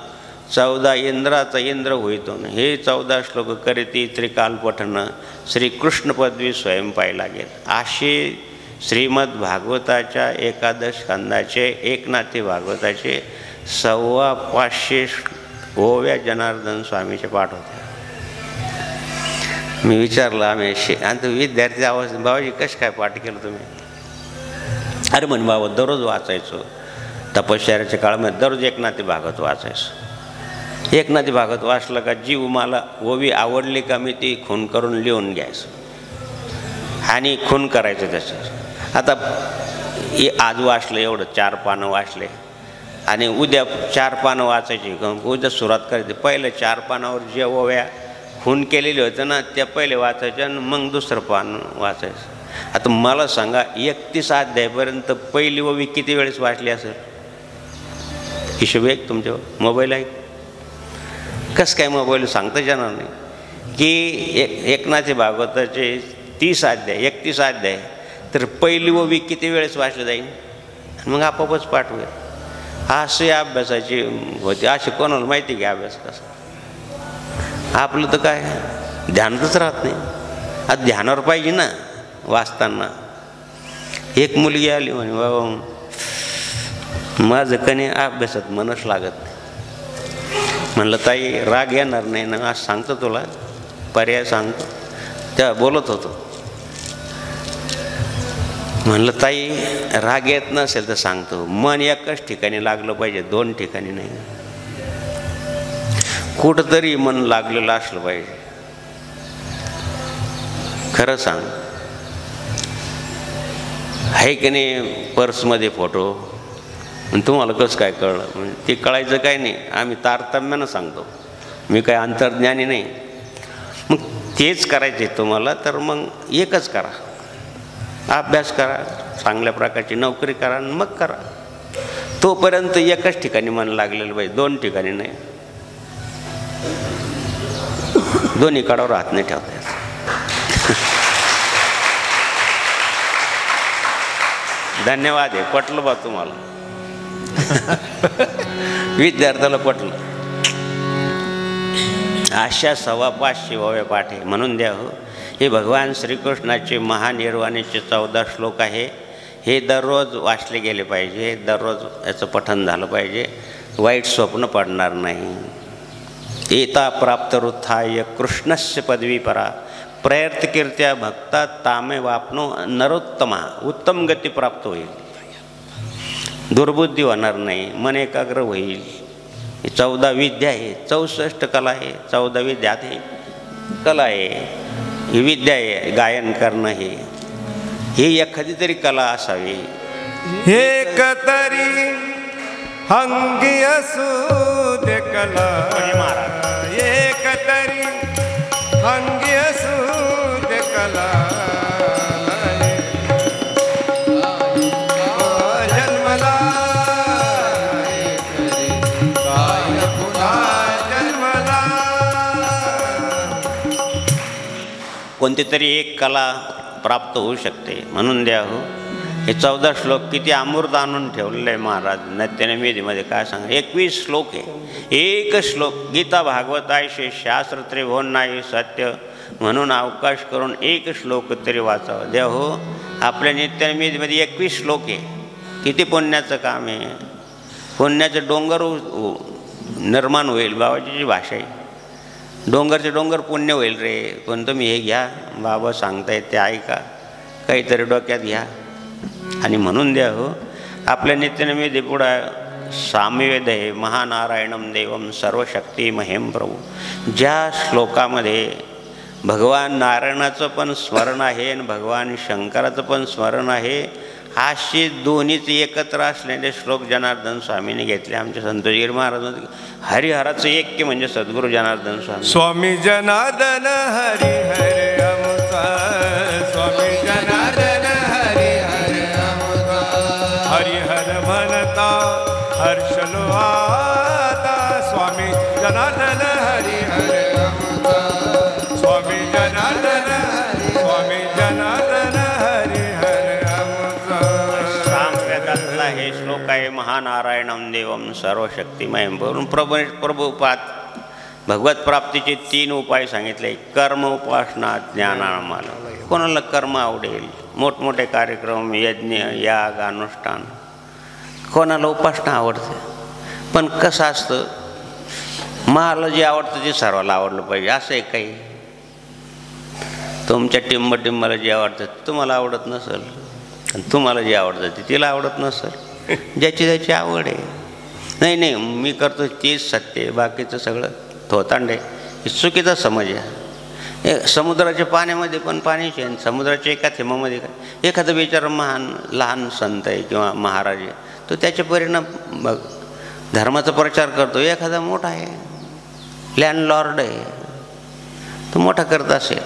14 इंद्राचा इंद्र होईतून. हे 14 श्लोक करीती त्रिकाल पठण, श्रीकृष्ण पदवी स्वयं पाय लागेल. असे श्रीमद भागवताच्या 11 स्कंदाचे, एकनाथी भागवताचे 525 ओव्या जनार्दन स्वामीचे पाठ होते. मी विचारलं आम्ही आणि विद्यार्थी आवाज, बाबाजी कसं काय पाठ केलं तुम्ही? अरे म्हण बाबा दररोज वाचायचो, तपश्चर्याच्या काळामध्ये दररोज एकनाथी भागवत वाचायचं. एकनाथी भागवत वाचलं का जीव मला ओवी आवडली का मी ती खून करून लिहून घ्यायचं आणि खून करायचं त्याचं. आता आज वाचलं एवढं 4 पानं वाचले आणि उद्या 4 पानं वाचायची, उद्या सुरुवात करायची. पहिलं 4 पानावर जे ओव्या खून केलेले होते ना त्या पहिले वाचायचे आणि मग दुसरं पान वाचायचं. आता मला सांगा 31 अध्यायापर्यंत पहिली ओवी किती वेळेस वाचली असेल? हिशोब एक तुमच्यावर मोबाईल आहे. कसं काय मोबाईल सांगता येणार नाही की एकनाथी भागवताचे 30 अध्याय 31 अध्याय तर पहिली ओवी किती वेळेस वाचलं जाईल मग आपोआपच पाठवेल. असे अभ्यासाची होते. असे कोणाला माहिती की अभ्यास कसा. आपलं तर काय ध्यानातच राहत नाही. आता ध्यानावर पाहिजे ना वाचताना. एक मुलगी आली म्हणे बाबा माझं कधी अभ्यासात मनच लागत नाही. म्हणलं ताई राग येणार नाही ना आज सांगतो तुला पर्याय सांगतो. तेव्हा बोलत होतो. म्हणलं ताई राग येत नसेल तर सांगतो. मन एकच ठिकाणी लागलं पाहिजे 2 ठिकाणी नाही. कुठंतरी मन लागलेलं असलं पाहिजे. खरं सांग आहे की नाही पर्समध्ये फोटो. तुम्हाला कसं काय कळलं म्हणजे ते कळायचं काय नाही. आम्ही तारतम्यानं सांगतो. मी काय अंतर्ज्ञानी नाही. मग तेच करायचे तुम्हाला तर मग एकच करा. अभ्यास करा चांगल्या प्रकारची नोकरी करा आणि मग करा. तोपर्यंत एकच ठिकाणी मन लागलेलं पाहिजे 2 ठिकाणी नाही. दोन्ही कडावर हात नाही ठेवता येत. धन्यवाद आहे. पटलं बा तुम्हाला. विद्यार्थ्याला पटलं. अशा 525 ओव्या पाठ आहे. म्हणून द्या हो हे भगवान श्रीकृष्णाचे महानिर्वाणीचे 14 श्लोक आहे. हे दररोज वाचले गेले पाहिजे. दररोज याचं पठण झालं पाहिजे. वाईट स्वप्न पडणार नाही. एता प्राप्त वृथाय कृष्णस्य पदवी परा प्रयर्थ कीर्त्या भक्ता तामे वापनो नरोत्तमा. उत्तम गती प्राप्त होईल. दुर्बुद्धी होणार नाही. मन एकाग्र होईल. 14 विद्या आहे. 64 कला आहे. 14 विद्यात आहे कला आहे. ही विद्या आहे. गायन करणं ही एखादी तरी कला असावी. एक तरी अंगी असू दे कला. एक तरी अंगी असू दे कला. जन्मला जन्मला कोणती तरी एक कला प्राप्त होऊ शकते. म्हणून द्या हो हे 14 श्लोक किती अमृत आणून ठेवलेलं आहे महाराज नत्यनमेधीमध्ये. काय सांग 21 श्लोक आहे. एक श्लोक गीता भागवत आयशे शास्त्र त्रिभुवन नाही सत्य म्हणून अवकाश करून एक श्लोक तरी वाचावं. द्या हो आपल्या नित्यनमेधीमध्ये 21 श्लोक आहे. किती पुण्याचं काम आहे. पुण्याचं डोंगर निर्माण होईल. बाबाची भाषा आहे. डोंगरचे डोंगर पुण्य होईल रे. पण तुम्ही हे घ्या बाबा सांगतायत ते ऐका काहीतरी डोक्यात घ्या. आणि म्हणून द्या हो आपल्या नित्यनमेधी पुढं सामवेद आहे. महानारायणम देवम सर्वशक्ती महेम प्रभू. ज्या श्लोकामध्ये भगवान नारायणाचं पण स्मरण आहे आणि भगवान शंकराचं पण स्मरण आहे. असे दोन्हीच एकत्र असलेले श्लोक जनार्दन स्वामीने घेतले. आमचे संतोषगिरी महाराज हरिहराचं ऐक्य म्हणजे सद्गुरू जनार्दन स्वामी. स्वामी जनार्दन हरी हरे अमृता. स्वामी जनार्दन हरी हरे अमृता. हरिहर म्हणता हर्षलो आता. स्वामी जनार्दन हरी हरे अमृता. स्वामी जनार्दन स्वामी जनार्दन हरी हरे अमृता. सामवेदातला हे श्लोक आहे. महानारायणम देवम सर्वशक्तिमयम. म्हणून प्रभुपाद भगवत प्राप्तीचे 3 उपाय सांगितले. कर्म उपासना ज्ञानामाला. कोणाला कर्म आवडेल मोठमोठे कार्यक्रम यज्ञ याग अनुष्ठान. कोणाला उपासना आवडते. पण कसं असतं मला जे आवडतं ते सर्वाला आवडलं पाहिजे असं आहे काही. तुमच्या टिंबटिंबाला जे आवडतं तुम्हाला आवडत नसेल आणि तुम्हाला जे आवडतं ते तिला आवडत नसेल. ज्याची त्याची आवड आहे. नाही नाही मी करतो तेच सत्य बाकीचं सगळं थोतांड आहे. हे चुकीचा समज आहे. समुद्राच्या पाण्यामध्ये पण पाणीच आहे. समुद्राच्या एका थेंबामध्ये काय एखादं बिचारा महान लहान संत आहे किंवा महाराज आहे तो त्याचे परिणाम बघ धर्माचा प्रचार करतो. एखादा मोठा आहे लँडलॉर्ड आहे तो मोठा करत असेल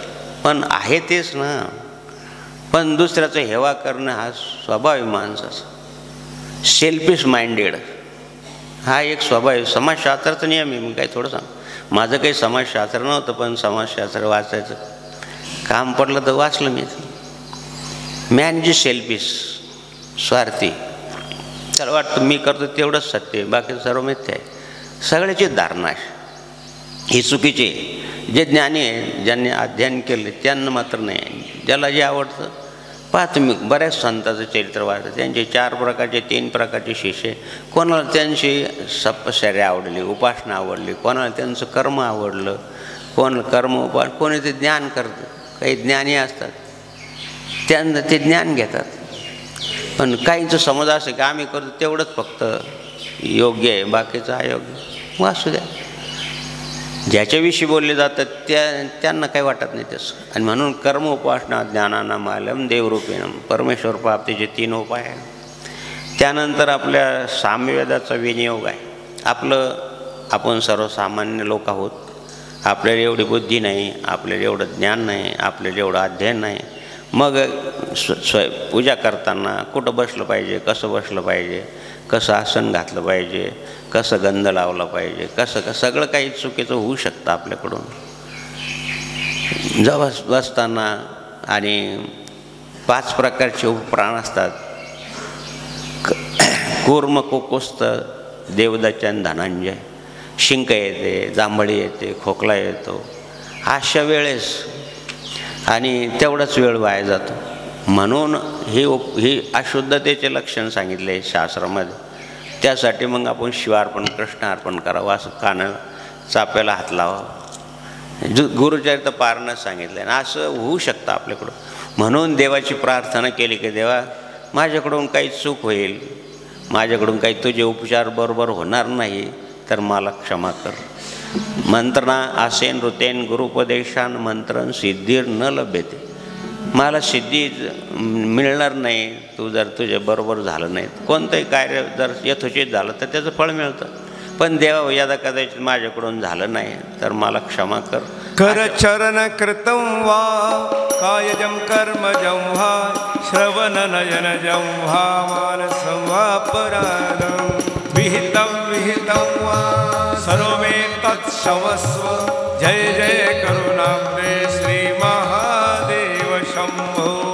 पण आहे तेच ना. पण दुसऱ्याचा हेवा करणं हा स्वभाव आहे माणसाचा. सेल्फिश माइंडेड हा एक स्वभाव आहे. समाजशास्त्राचा नियम आहे. मग काय थोडं सांग, माझं काही समाजशास्त्र नव्हतं, पण समाजशास्त्र वाचायचं काम पडलं तर वाचलं मी. मॅन जी सेल्फिश, स्वार्थी, त्याला वाटतं मी करतो तेवढंच सत्य आहे, बाकी सर्व मिथ्या आहे. सगळ्याची धारणा ही चुकीची आहे. जे ज्ञानी आहे, ज्यांनी अध्ययन केले त्यांना मात्र नाही. ज्याला जे आवडतं पहा तुम्ही, बऱ्याच संतांचं चरित्र वाचतं, त्यांचे 4 प्रकारचे 3 प्रकारचे शिष्य. कोणाला त्यांची सप्तशर्या आवडली, उपासना आवडली, कोणाला त्यांचं कर्म आवडलं, कोणाला कर्म उपास, कोणी ते ज्ञान करतं. काही ज्ञानी असतात, त्यांना ते ज्ञान घेतात. पण काहींचं समज असं की आम्ही करतो तेवढंच फक्त योग्य आहे, बाकीचं अयोग्य. वाचू द्या. ज्याच्याविषयी बोलले जातात त्यांना काही वाटत नाही तसं. आणि म्हणून कर्म, उपासना, ज्ञानानामालम, देवरूपेणम, परमेश्वर प्राप्तीचे 3 उपाय आहे. त्यानंतर आपल्या सामवेदाचा विनियोग आहे. आपण सर्वसामान्य लोक आहोत. आपल्याला एवढी बुद्धी नाही, आपल्याला एवढं ज्ञान नाही, आपल्याला एवढं अध्ययन नाही. मग पूजा करताना कुठं बसलं पाहिजे, कसं बसलं पाहिजे, कसं आसन घातलं पाहिजे, कसं गंध लावला पाहिजे, कसं सगळं काही चुकीचं होऊ शकतं आपल्याकडून. जेव्हा बसताना आणि 5 प्रकारचे उपप्राण असतात. कूर्म, कुकुस्त, देवदचन, धनंजय. शिंक येते, जांभळी येते, खोकला येतो अशा वेळेस, आणि तेवढाच वेळ वाया जातो. म्हणून ही अशुद्धतेचे लक्षण सांगितले आहे शास्त्रामध्ये. त्यासाठी मग आपण शिवार्पण, कृष्णार्पण करावं, असं कानाला चाप्याला हात लावा. गुरुचरित्र पारणच सांगितलं आहे. आणि असं होऊ शकतं आपल्याकडून. म्हणून देवाची प्रार्थना केली की देवा, माझ्याकडून काही चूक होईल, माझ्याकडून काही तुझे उपचार बरोबर होणार नाही, तर मला क्षमा कर. मंत्रणा आसेन ऋतेन गुरुपदेशान मंत्रन सिद्धीर न लभ्यते. मला सिद्धी मिळणार नाही तू जर तुझे बरोबर झालं नाही. कोणतंही कार्य जर यथोचित झालं तर त्याचं फळ मिळतं. पण देवा, यदा कदाचित माझ्याकडून झालं नाही तर मला क्षमा कर. कर चरण कृतं वा कायजं कर्मजं वा श्रवण नयनजं वा मानसं वा परानं विहितं वा सर्वे तत्क्षमस्व. जय जय करुणाब्धे श्री महादेव शंभो.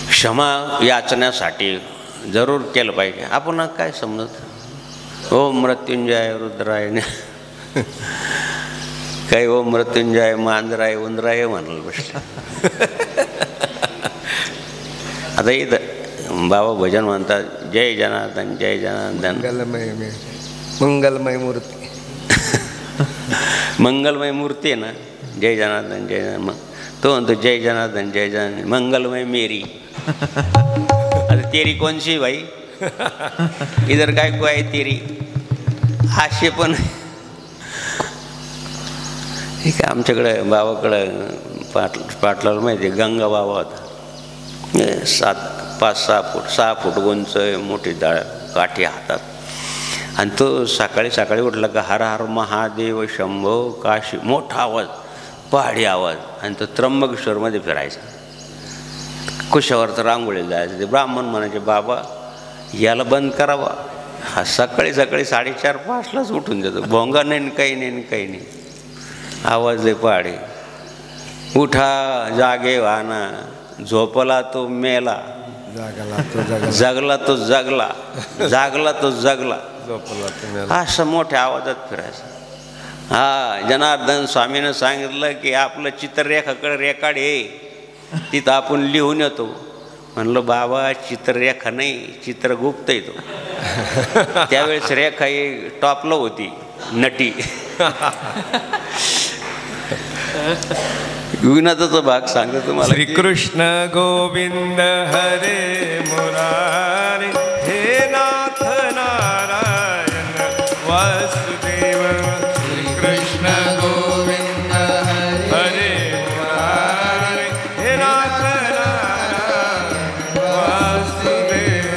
क्षमा याचण्यासाठी जरूर केलं पाहिजे. आपण काय समजत, ओम मृत्युंजय रुद्राय, काही ओम मृत्युंजय मांजराय उंदराय म्हणाल बसले. आता इथं बाबा भजन म्हणतात, जय जनार्दन जय जनार्दन, मंगलमय मूर्ती. मंगलमय मूर्ती आहे ना, जय जनार्दन जय जनार्दन. मग तो म्हणतो जय जनार्दन जय जनार्दन, मंगलमय मेरी. आता तेरी कोणची भाई, इधर काय को आहे तेरी. असे पण ठीक आहे. आमच्याकडे बाबाकडं पाटलाला माहिती आहे, गंगा बाबा होता. 5-6 फूट 6 फूट उंच, मोठी डाळ, काठी हातात. आणि तो सकाळी सकाळी उठला का हर हर महादेव शंभो काशी, मोठा आवाज, पहाडी आवाज. आणि तो त्र्यंबकेश्वरमध्ये फिरायचा. कुशावर तर रांगोळीला जायचं. ते ब्राह्मण म्हणायचे, बाबा याला बंद करावा, हा सकाळी सकाळी 4:30-5लाच उठून देतो. भोंगा नाही, काही नाही, काही नाही. आवाज लय पहाडी. उठा जागे वाना, झोपला तो मेला, जगला तो जगला, जागला तो जगला. असं मोठ्या आवाजात फिरायचं. हा, जनार्दन स्वामीनं सांगितलं की आपलं चित्ररेखाकडे रेकाड आहे, तिथं आपण लिहून येतो. म्हणलं बाबा चित्ररेखा नाही, चित्रगुप्त येतो. त्यावेळेस रेखा ही टॉपला होती, नटी. विनोदाचा भाग सांगतो तुम्हाला. श्रीकृष्ण गोविंद हरे मुरारी, हे नाथ नारायण वासुदेव. श्रीकृष्ण गोविंद हरे मुरारी, हे नाथ नारायण वासुदेव.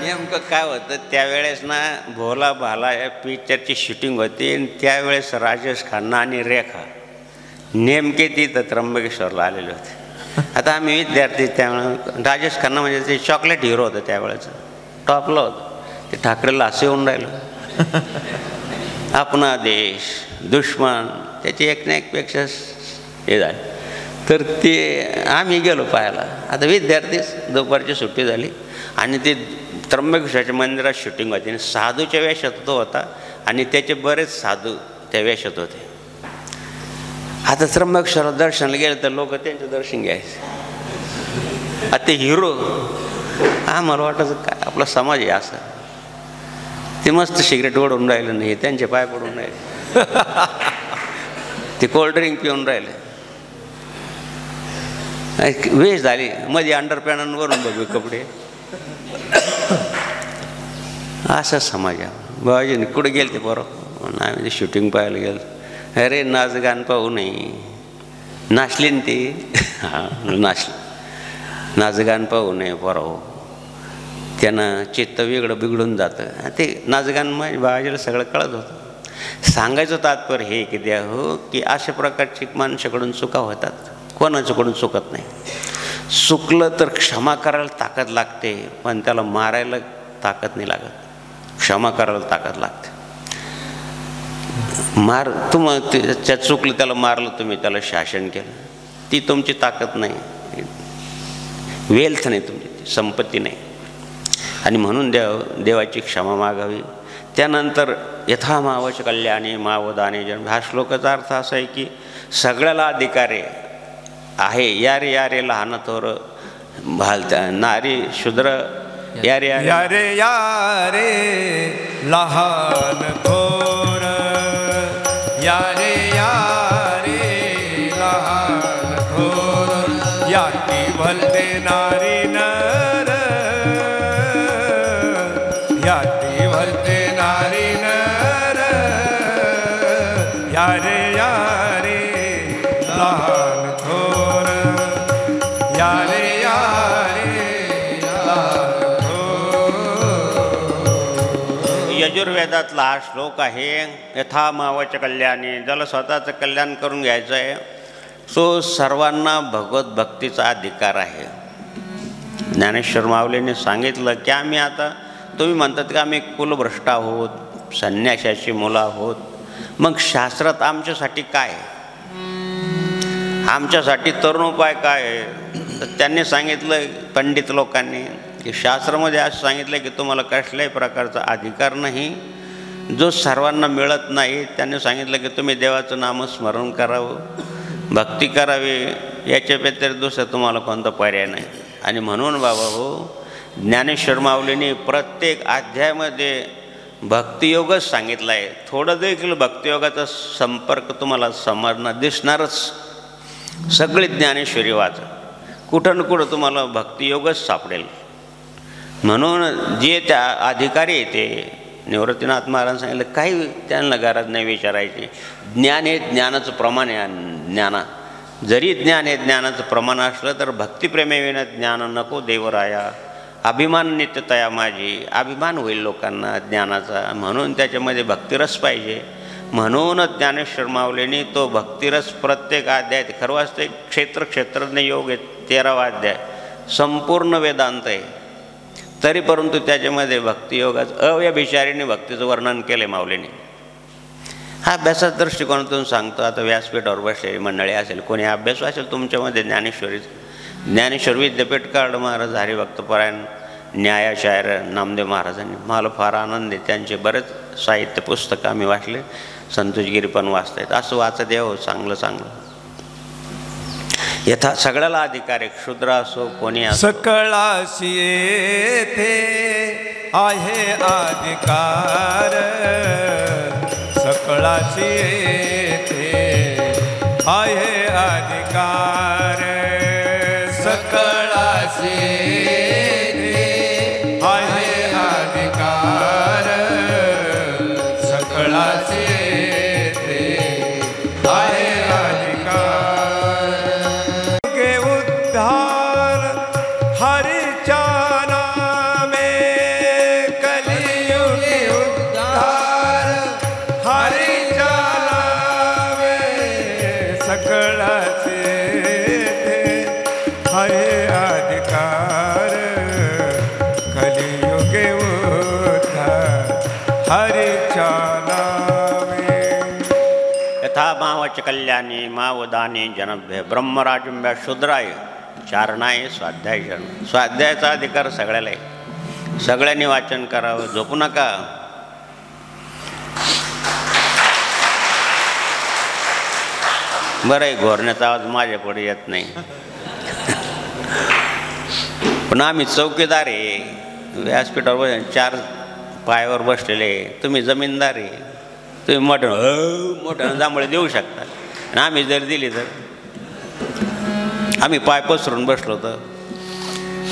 नेमकं काय होतं त्यावेळेस ना, भोला भाला या पिक्चरची शूटिंग होती. आणि त्यावेळेस राजेश खन्ना आणि रेखा नेमके तिथं त्र्यंबकेश्वरला आलेले होते. आता आम्ही विद्यार्थी, त्यामुळे राजेश खन्ना म्हणजे ते चॉकलेट हिरो होतं त्यावेळेचं. टॉपला होतं. ते ठाकरेला असं येऊन राहिलं. आपला देश दुश्मन त्याची एक ना एकपेक्षा हे झाले. तर ते आम्ही गेलो पाहायला. आता विद्यार्थीच दुपारची सुट्टी झाली आणि ते त्र्यंबकेश्वराच्या मंदिरात शूटिंग होती आणि साधूच्या वेशात तो होता आणि त्याचे बरेच साधू त्या वेशात होते. आता त्र्यंबकेश्वरात दर्शनाला गेलं तर लोक त्यांचं दर्शन घ्यायचे. आता ते हिरो आम्हाला वाटायचं काय आपला समाज आहे असं. ते मस्त सिगरेट ओढून राहिलं नाही, त्यांचे पाय पडून राहिले. ते कोल्ड्रिंक पिऊन राहिले. वेश झाली मध्ये अंडरपॅन्टवरून बघू कपडे. असा समाज आहे. बाबाजीने कुठे गेले ते बरोबर आम्ही ते शूटिंग पाहायला गेलो. अरे नाच गाण पाहू नाही. नाचली ना ती. हां नाचली. नाच गाण पाहू नये बरोबर. त्यानं चित्त वेगळं बिघडून जातं. ते नाचगान म्हणजे बाबाजीला सगळं कळत होतं. सांगायचं तात्पर्य हे की द्या हो की अशा प्रकारची माणसाकडून चुका होतात. कोणाच्याकडून चुकत नाही. चुकलं तर क्षमा करायला ताकद लागते पण त्याला मारायला ताकद नाही लागत. क्षमा करायला ताकद लागते. मार त्या चुकलं त्याला मारलं तुम्ही त्याला शासन केलं ती तुमची ताकद नाही. वेल्थ नाही तुमची संपत्ती नाही. आणि म्हणून देवाची क्षमा मागावी. त्यानंतर यथा मावच कल्याणी मावदाने जन्म. हा श्लोकाचा अर्थ असा आहे की सगळ्याला अधिकार आहे. यारे यारे लहान थोर भालता नारी शूद्र यारे यारे यारे लहान थोर यारे यारे लहान थोर याती भलते नारी नर याती भलते नारी नर यारे यारे लहान थोर यारे यारे लहान थोर. यजुर्वेदातला हा श्लोक आहे. यथा मावच कल्याणी. ज्याला स्वतःचं कल्याण करून घ्यायचं आहे तो सर्वांना भगवत भक्तीचा अधिकार आहे. ज्ञानेश्वर माऊलीने सांगितलं की आम्ही आता तुम्ही म्हणतात की आम्ही कुलभ्रष्ट आहोत, संन्याशाची मुलं आहोत. मग शास्त्रात आमच्यासाठी काय, आमच्यासाठी तरुणोपाय काय आहे? तर त्यांनी सांगितलं पंडित लोकांनी की शास्त्रामध्ये असं सांगितलं की तुम्हाला कसल्याही प्रकारचा अधिकार नाही जो सर्वांना मिळत नाही. त्यांनी सांगितलं की तुम्ही देवाचं नामस्मरण करावं, भक्ती करावी, याच्या व्यतिरिक्त दुसरं तुम्हाला कोणता पर्याय नाही. आणि म्हणून बाबा हो ज्ञानेश्वर माऊलींनी प्रत्येक अध्यायामध्ये भक्तियोगच सांगितला आहे. थोडं देखील भक्तियोगाचा संपर्क तुम्हाला समजणार दिसणारच. सगळे ज्ञानेश्वरी वाचा, कुठं ना कुठं तुम्हाला भक्तियोगच सापडेल. म्हणून जे त्या अधिकारी येते निवृत्तीनाथ महाराज सांगितलं काही त्यांना गरज नाही विचारायची. ज्ञान हे ज्ञानाचं प्रमाण आहे. ज्ञाना जरी ज्ञान हे ज्ञानाचं प्रमाण असलं तर भक्तिप्रेमेविना ज्ञान नको देवराया. अभिमान नित्यतया माझी. अभिमान होईल लोकांना ज्ञानाचा. म्हणून त्याच्यामध्ये भक्तिरस पाहिजे. म्हणूनच ज्ञानेश्वर माऊलींनी तो भक्तिरस प्रत्येक अध्याय खरं वाचते. क्षेत्रज्ञ योग आहे 13वा अध्याय संपूर्ण वेदांत आहे. तरी परंतु त्याच्यामध्ये भक्तियोगाचं अव्यभिचारीने भक्तीचं वर्णन केलं माऊलीने. हा अभ्यासाच्या दृष्टिकोनातून सांगतो. आता व्यासपीठावर बसलेली मंडळी असेल, कोणी अभ्यास असेल तुमच्यामध्ये ज्ञानेश्वर विद्यापीठ कार्ड महाराज, हरिभक्तपरायण, न्यायाचार्य नामदेव महाराजांनी. मला फार आनंद आहे. त्यांचे बरेच साहित्य पुस्तकं आम्ही वाचले. संतोषगिरी पण वाचतायत. असं वाचत यावं चांगलं चांगलं. यथा सगळ्याला अधिकार आहे. क्षुद्र असो कोणी असो. सकळाशी येथे आहे अधिकार. सकळाशी येथे आहे अधिकार. सकळाशी येथे आहे अधिकार. सकळाशी येथे आहे अधिकार. के उद्धार हरिच्या नामे कलियुगे उद्धार हरिच्या नामे. सकळाचे आहे अधिकार. कलियुगे मावच कल्याणी मावदानी जनभ्य ब्रह्मराजुंब्या शूद्राय चारणाय स्वाध्याय शरण. स्वाध्यायाचा अधिकार सगळ्याला आहे. सगळ्यांनी वाचन करावं, झोपू नका. बरं आहे घोरण्याचा आवाज माझ्यापुढे येत नाही, पण आम्ही चौकीदार आहे. व्यासपीठावर 4 पायावर बसलेले, तुम्ही जमीनदार आहे. तुम्ही मोठं जांभळे देऊ शकता, आणि आम्ही जर दिली तर आम्ही पाय पसरून बसलो तर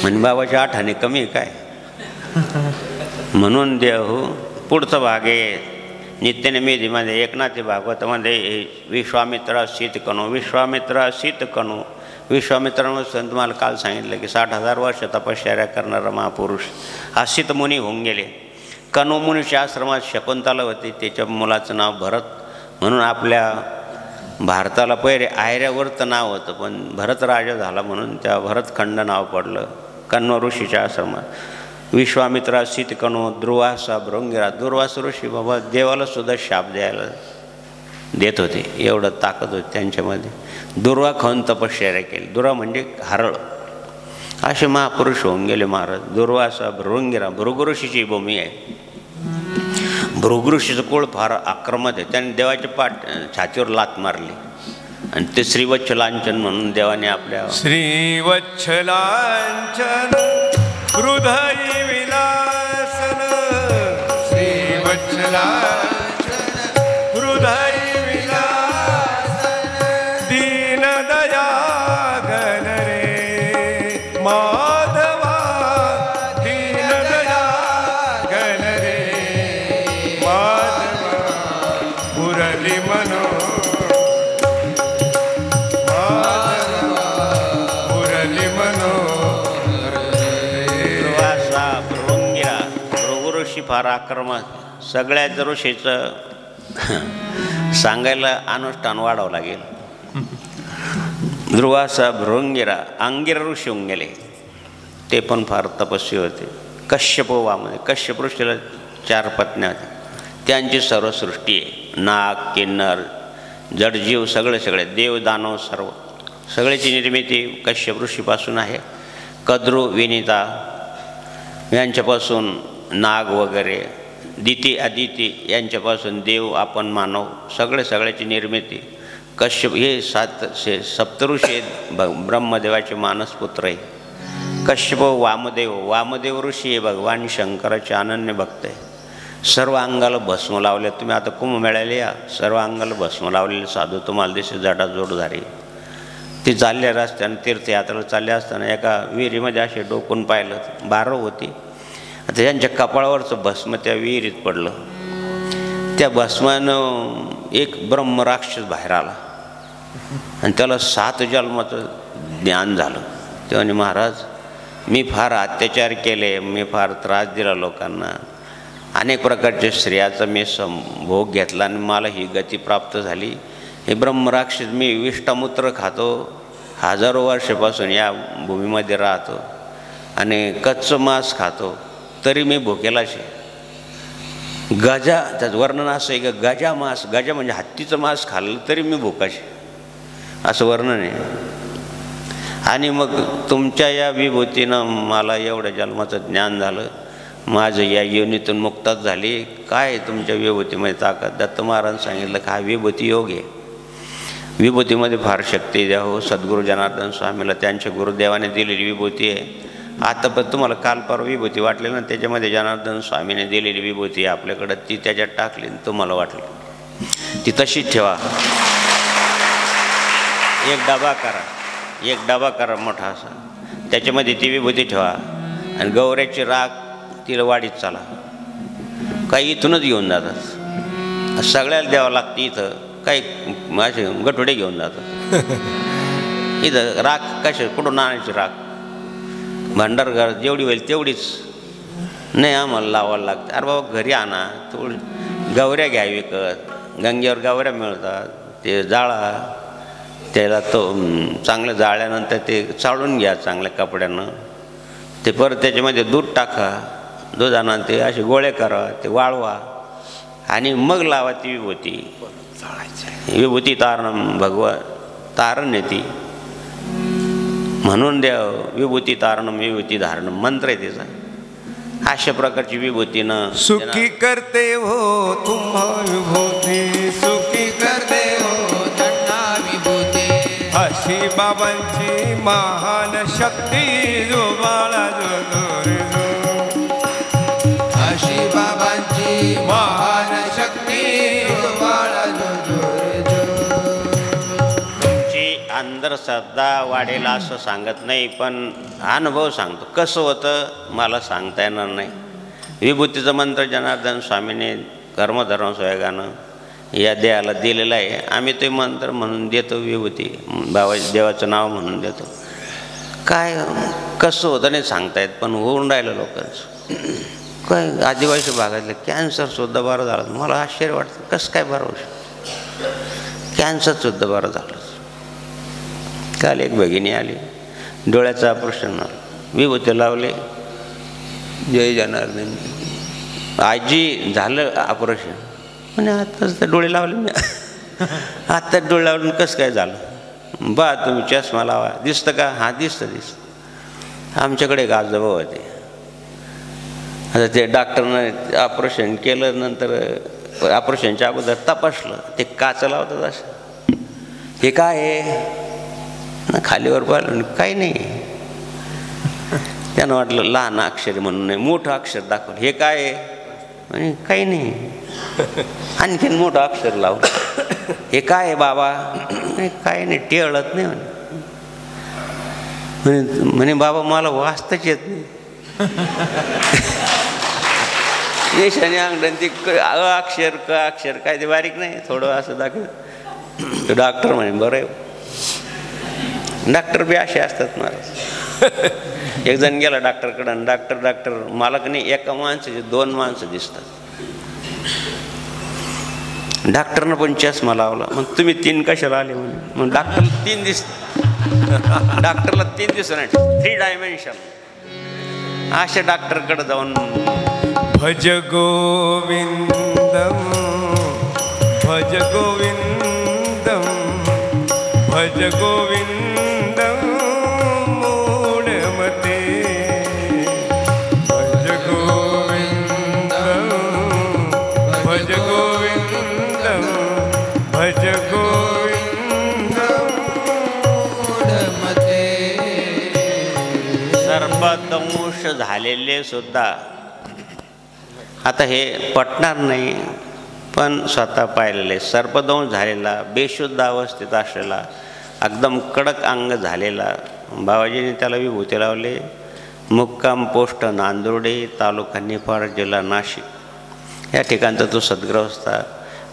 म्हणजे बाबाच्या आठाने कमी काय. म्हणून देव पुढचा भाग आहे नित्यनिमितीमध्ये एकनाथी भागवतामध्ये विश्वामित्र शीतकणू. विश्वामित्र शीतकणू. विश्वामित्रानं तुम्हाला काल सांगितलं की 60,000 वर्ष तपश्चर्या करणारा महापुरुष हा शीतमुनी होऊन गेले. कणू मुनीच्या आश्रमात शकुंतला होती, त्याच्या मुलाचं नाव भरत. म्हणून आपल्या भारताला पहिले आयऱ्यावरचं नाव होतं, पण भरत राजा झाला म्हणून त्या भरतखंड नाव पडलं कण्व ऋषीच्या आश्रमात. विश्वामित्रा शीतकणू दुर्वासा भृंगिरा. दुर्वास ऋषी बाबा देवाला सुद्धा शाप द्यायला देत होते, एवढं ताकद होती त्यांच्यामध्ये. दुर्वा खाऊन तपश्चर्या केली. दुर्वा म्हणजे हरळ. असे महापुरुष होऊन गेले महाराज. दुर्वासा भृंगिरा. भृगऋषीची भूमी आहे. भृगऋषीचं कुळ फार आक्रमक आहे. त्याने देवाच्या छातीवर लात मारली, आणि ते श्रीवत्सलांचन म्हणून देवाने आपल्या श्रीवत्सलांचन हृदय विलासन. श्रीवत्सलांचन हृदय विलासन. दीनदया घन रे माधवा. दीनदया घन रे माधवा. मुरली मनो फार आक्रमक. सगळ्याच ऋषीचं सांगायला अनुष्ठान वाढावं लागेल. दुर्वासा भृंगिरा. अंगिरा ऋषी होऊन गेले, ते पण फार तपस्वी होते. कश्यप वामन. कश्यप ऋषीला 4 पत्न्या होत्या. त्यांची सर्व सृष्टी आहे. नाग, किन्नर, जडजीव सगळे देव दानव सर्व सगळ्याची निर्मिती कश्यप ऋषीपासून आहे. कद्रू, विनिता यांच्यापासून नाग वगैरे, दिती अदिती यांच्यापासून देव आपण मानव सगळ्याची निर्मिती कश्यप. हे 7 सप्तऋषी ब्रह्मदेवाचे मानसपुत्र आहे. कश्यप वामदेव. वामदेव ऋषी हे भगवान शंकराचे अनन्य भक्त आहे. सर्व अंगाला भस्म लावले. तुम्ही आता कुंभमेळ्याला या, सर्व अंगाला भस्म लावलेले साधू तुम्हाला दिसे जडा जोडधारी. ते चालल्या रस्त्याने तीर्थयात्रेला चालले असताना एका विहिरीमध्ये असे डोकून पाहिलं, 12 होती. आता त्यांच्या कपाळावरचं भस्म त्या विहिरीत पडलं. त्या भस्मानं एक ब्रह्मराक्षस बाहेर आला, आणि त्याला 7 जन्माचं ज्ञान झालं. तेव्हा महाराज मी फार अत्याचार केले, मी फार त्रास दिला लोकांना, अनेक प्रकारच्या स्त्रियाचा मी भोग घेतला, आणि मला ही गती प्राप्त झाली. हे ब्रह्मराक्षस मी विष्टामूत्र खातो, हजारो वर्षापासून या भूमीमध्ये राहतो, आणि कच्चं मांस खातो, तरी मी भुकेलाच आहे. गजा त्याचं वर्णन असं आहे की गजा मांस. गजा म्हणजे हत्तीचं मांस खाल्लं तरी मी भुकाचे, असं वर्णन आहे. आणि मग तुमच्या या विभूतीनं मला एवढ्या जन्माचं ज्ञान झालं, माझं या योनीतून मुक्तच झाली. काय तुमच्या विभूतीमध्ये ताकद. दत्त महाराज सांगितलं का हा विभूती योग आहे. विभूतीमध्ये फार शक्ती द्या हो. सद्गुरू जनार्दन स्वामीला त्यांच्या गुरुदेवाने दिलेली विभूती आहे. आता पण तुम्हाला काल परवा विभूती वाटली ना, त्याच्यामध्ये जनार्दन स्वामीने दिलेली विभूती आपल्याकडं, ती त्याच्यात टाकली, तुम्हाला वाटलं ती तशीच ठेवा. एक डबा करा मोठा असा, त्याच्यामध्ये ती विभूती ठेवा, आणि गौऱ्याची राख तिला वाढीत चाला. काही इथूनच घेऊन जातात, सगळ्याला द्यावं लागते. इथं काही माझे गठोडे घेऊन जातात. इथं राख कशा कुठून आणायची राख. भंडारघर जेवढी होईल तेवढीच नाही, आम्हाला लावायला लागतं. अरे बाबा घरी आणा. थोडी गवऱ्या घ्या विकत, गंगेवर गवऱ्या मिळतात, ते जाळा. त्याला तो चांगलं जाळल्यानंतर ते चाळून घ्या चांगल्या कपड्यानं. ते परत त्याच्यामध्ये दूध टाका, दुधानं ते असे गोळे करा, ते वाळवा, आणि मग लावा ती विभूती. विभूती तारणम भगवा तारण आहे ती, म्हणून देव विभूती तारणम विभूती धारणम मंत्र आहे त्याचा. अशा प्रकारची विभूतीनं सुखी करते हो तुम्हा विभूती, सुखी करते हो त्यांना विभूती. अशी बाबांची महान शक्ती जो बाळा जो रे जो. अशी बाबांची महान शक्ती बाळा जो रे जो. तुमची अंधश्रद्धा वाढेल असं सांगत नाही, पण अनुभव सांगतो. कसं होतं मला सांगता येणार नाही. विभूतीचं मंत्र जनार्दन स्वामीने कर्मधर्म सोयगानं या देहाला दिलेलं आहे. आम्ही ते मंत्र म्हणून देतो, विभूती बाबा देवाचं नाव म्हणून देतो. काय कसं होतं नाही सांगता येत, पण होऊन राहिलं लोकांचं. काय आदिवासी भागातलं कॅन्सरसुद्धा बरं झालं. मला आश्चर्य वाटतं कसं काय बरं होऊ शकतं. कॅन्सरसुद्धा बरं झालं. काल एक भगिनी आली, डोळ्याचं ऑपरेशन झालं, विभूती लावले, जय जनार्दन. आजी झालं ऑपरेशन म्हणे आत्ताच तर डोळे लावले मी. आत्ताच डोळे लावले कसं काय झालं. बा तुम्ही चष्मा लावा, दिसतं का. हां दिसतं. आमच्याकडे एक आजोबा होते. आता ते डॉक्टरनं ऑपरेशन केलं, नंतर ऑपरेशनच्या अगोदर तपासलं, ते काच लावतात असं. हे काय आहे ना, खालीवर पाहिलं काही नाही. त्यानं वाटलं लहान अक्षर म्हणून नाही, मोठं अक्षर दाखवलं. हे काय आहे म्हणजे काही नाही. आणखीन मोठं अक्षर लावलं. हे काय आहे बाबा. काही नाही, टेळत नाही म्हणे बाबा मला वाचताच येत नाही. येशाने अंगण ती अक्षर क अक्षर काय ते बारीक नाही, थोडं असं दाखवलं. तो डॉक्टर म्हणे बरं आहे. डॉक्टर बी असे असतात महाराज. एक जण गेला डॉक्टरकडं आणि डॉक्टर मला की नाही एका माणसाचे 2 माणसं दिसतात. डॉक्टरनं पण चष्मा लावला. मग तुम्ही 3 कशाला आले म्हणे. मग डॉक्टरला 3 दिसत. डॉक्टरला 3 दिसत नाही, 3 डायमेन्शन. अशा डॉक्टरकडे जाऊन भज गोविंदम भज गोविंदम भज गोविंदम मूढमते. भज गोविंदम भज गोविंदम भज गोविंदम मूढमते. सर्पदंश झालेले सुद्धा आता हे पटणार नाही, पण स्वतः पाहिलेले. सर्पदंश झालेला, बेशुद्ध अवस्थेत असलेला, एकदम कडक अंग झालेला, बाबाजीने त्याला विभूती लावले. मुक्काम पोस्ट नांदुर्डे, तालुका निफाड, जिल्हा नाशिक या ठिकाणचा तो सद्गृहस्थ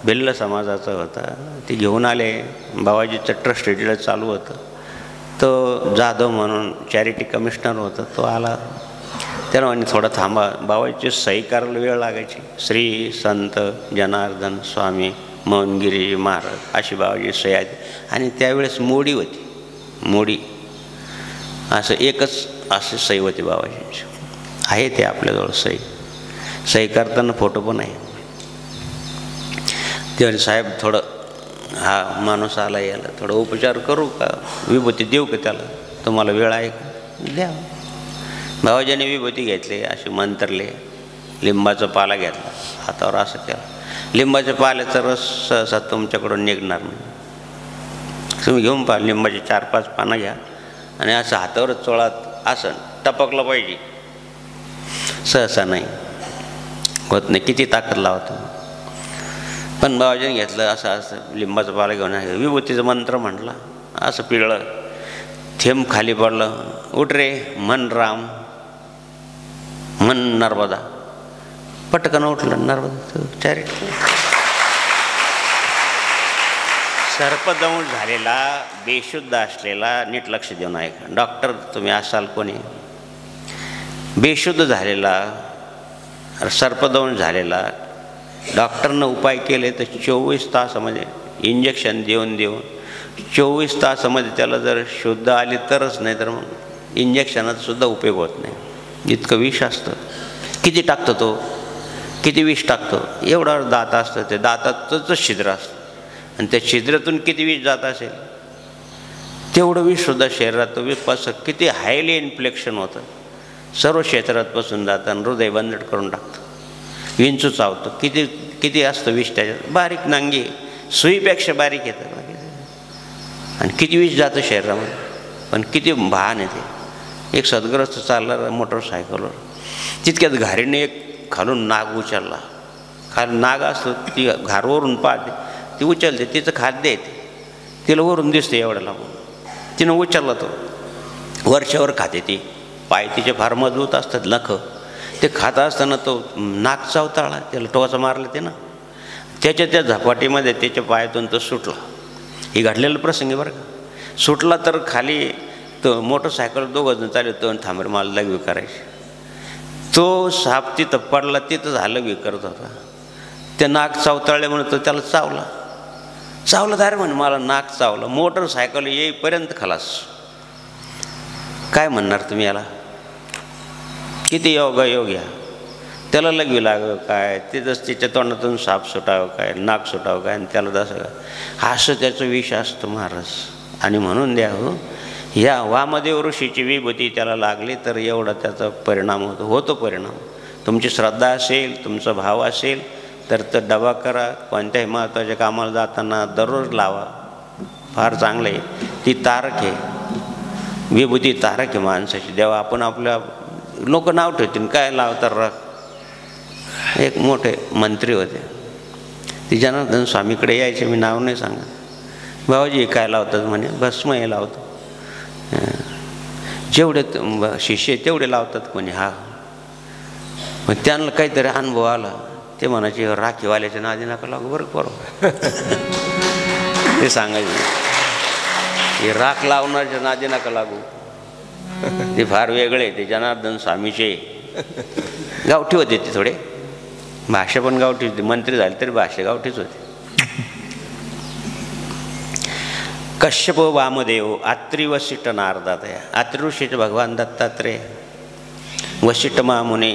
भिल्ल समाजाचा होता. ते घेऊन आले. बाबाजीचं ट्रस्ट डिलर चालू होतं. तो जाधव म्हणून चॅरिटी कमिशनर होता, तो आला. त्याला म्हणे थोडं थांबा, बाबाची सही करायला वेळ लागायची. श्री संत जनार्दन स्वामी मोहनगिरी महाराज अशी बाबाची सही आहे. आणि त्यावेळेस मोडी होती, मोडी असं एकच अशी सही होती बाबाजींची. आहे ते आपल्याजवळ सही करताना फोटो पण आहे. ते साहेब थोडं हा माणूस आला, याला थोडं उपचार करू का, विभूती देऊ का त्याला, तुम्हाला वेळ आहे का, द्या. बाबाजीने विभूती घेतली, अशी मंत्रले. लिंबाचा पाला घेतला, हातावर असं केलं. लिंबाच्या पाल्याचा रस सहसा तुमच्याकडून निघणार नाही. तुम्ही घेऊन पहा, लिंबाची 4-5 पानं घ्या आणि असं हातावरच चोळात असं टपकलं पाहिजे. सहसा नाही होत नाही, किती ताकद लावतो. पण बाबाजीने घेतलं असं लिंबाचा पाला घेऊन विभूतीचं मंत्र म्हटलं, असं पिळलं, थेंब खाली पडलं. उठ रे मन राम मन नर्मदा. पटकन उठलं नर्मदा चॅरिटी. सर्पदंश झालेला, बेशुद्ध असलेला, नीट लक्ष देऊन ऐका. डॉक्टर तुम्ही असाल कोणी, बेशुद्ध झालेला, सर्पदंश झालेला, डॉक्टरनं उपाय केले तर 24 तासामध्ये इंजेक्शन देऊन 24 तासामध्ये त्याला जर शुद्ध आली तरच, नाही तर मग इंजेक्शनाचा सुद्धा उपयोग होत नाही. इतकं विष असतं. किती टाकतो तो, किती विष टाकतो. एवढा दात असतं, ते दातातच छिद्र असतं. आणि त्या छिद्रातून किती विष जात असेल तेवढं विषसुद्धा शरीरात पसक किती हायली इन्फ्लेक्शन होतं, सर्व क्षेत्रात पसून जातं आणि हृदय बंदट करून टाकतं, विंचू चावतं. किती किती असतं विष त्याच्यात, बारीक नांगी सुईपेक्षा बारीक येतं आणि किती विष जातं शरीरामध्ये. पण किती भान येते. एक सद्ग्रस्त चालला मोटरसायकलवर, तितक्यात घारीने एक खालून नाग उचलला. खाली नाग असतो, ती घारवरून पाहते, ती उचलते, तिचं खाद्य येते, तिला वरून दिसते एवढं लागून, तिनं उचलला तो, वरच्यावर खाते ती. पाय तिचे फार मजबूत असतात, नखं, ते खात असताना तो नाग चावताळा, त्याला टोचा मारला ते ना, त्याच्या त्या झपाटीमध्ये त्याच्या पायातून तो सुटला. ही घडलेलं प्रसंगी बरं का. सुटला तर खाली तो मोटरसायकल दोघं चालू आणि थांबर मला लघवी करायची. तो साप तिथं पडला, तिथं झालं लघवी करत होता. त्या नाग चावताळले म्हणून तो त्याला चावला दारे म्हणे मला नाग चावलं. मोटरसायकल येईपर्यंत खलास. काय म्हणणार तुम्ही याला, किती योग या. त्याला लघवी लागावं काय, तिथंच तिच्या तोंडातून साप सुटावं काय, नाक सुटावं काय, आणि त्याला तसं काय, असं त्याचं विष असतं महाराज. आणि म्हणून द्या हो, या वामदेव ऋषीची विभूती त्याला लागली तर एवढा त्याचा परिणाम होतो परिणाम. तुमची श्रद्धा असेल, तुमचा भाव असेल तर डबा करा. कोणत्याही महत्त्वाच्या कामाला जाताना दररोज लावा, फार चांगलं आहे. ती तारक आहे, विभूती तारक आहे माणसाची. देवा आपण आपल्या लोक नाव ठेवतील काय लावतात राख. एक मोठे मंत्री होते, ती जनार्दन स्वामीकडे यायचे, मी नाव नाही सांगत. बाबाजी काय लावतात म्हणे, भस्म हे लावतो. जेवढे शिष्य तेवढे लावतात कोणी. हा मग त्यांना काहीतरी अनुभव आला, ते म्हणायचे राखीवाल्याच्या नादी नका लागू बरं बरोबर. ते सांगायचे हे राख लावणाऱ्याच्या नादी नका लागू, ते फार वेगळे. ते जनार्दन स्वामीचे गावठी होते, ते थोडे भाषा पण गावठी होती. मंत्री झाले तरी भाषा गावठीच होती. कश्यप वामदेव, अत्रि वसिष्ठ नारदातया. अत्रि ऋषीचे भगवान दत्तात्रेय, वसिष्ठ महामुनी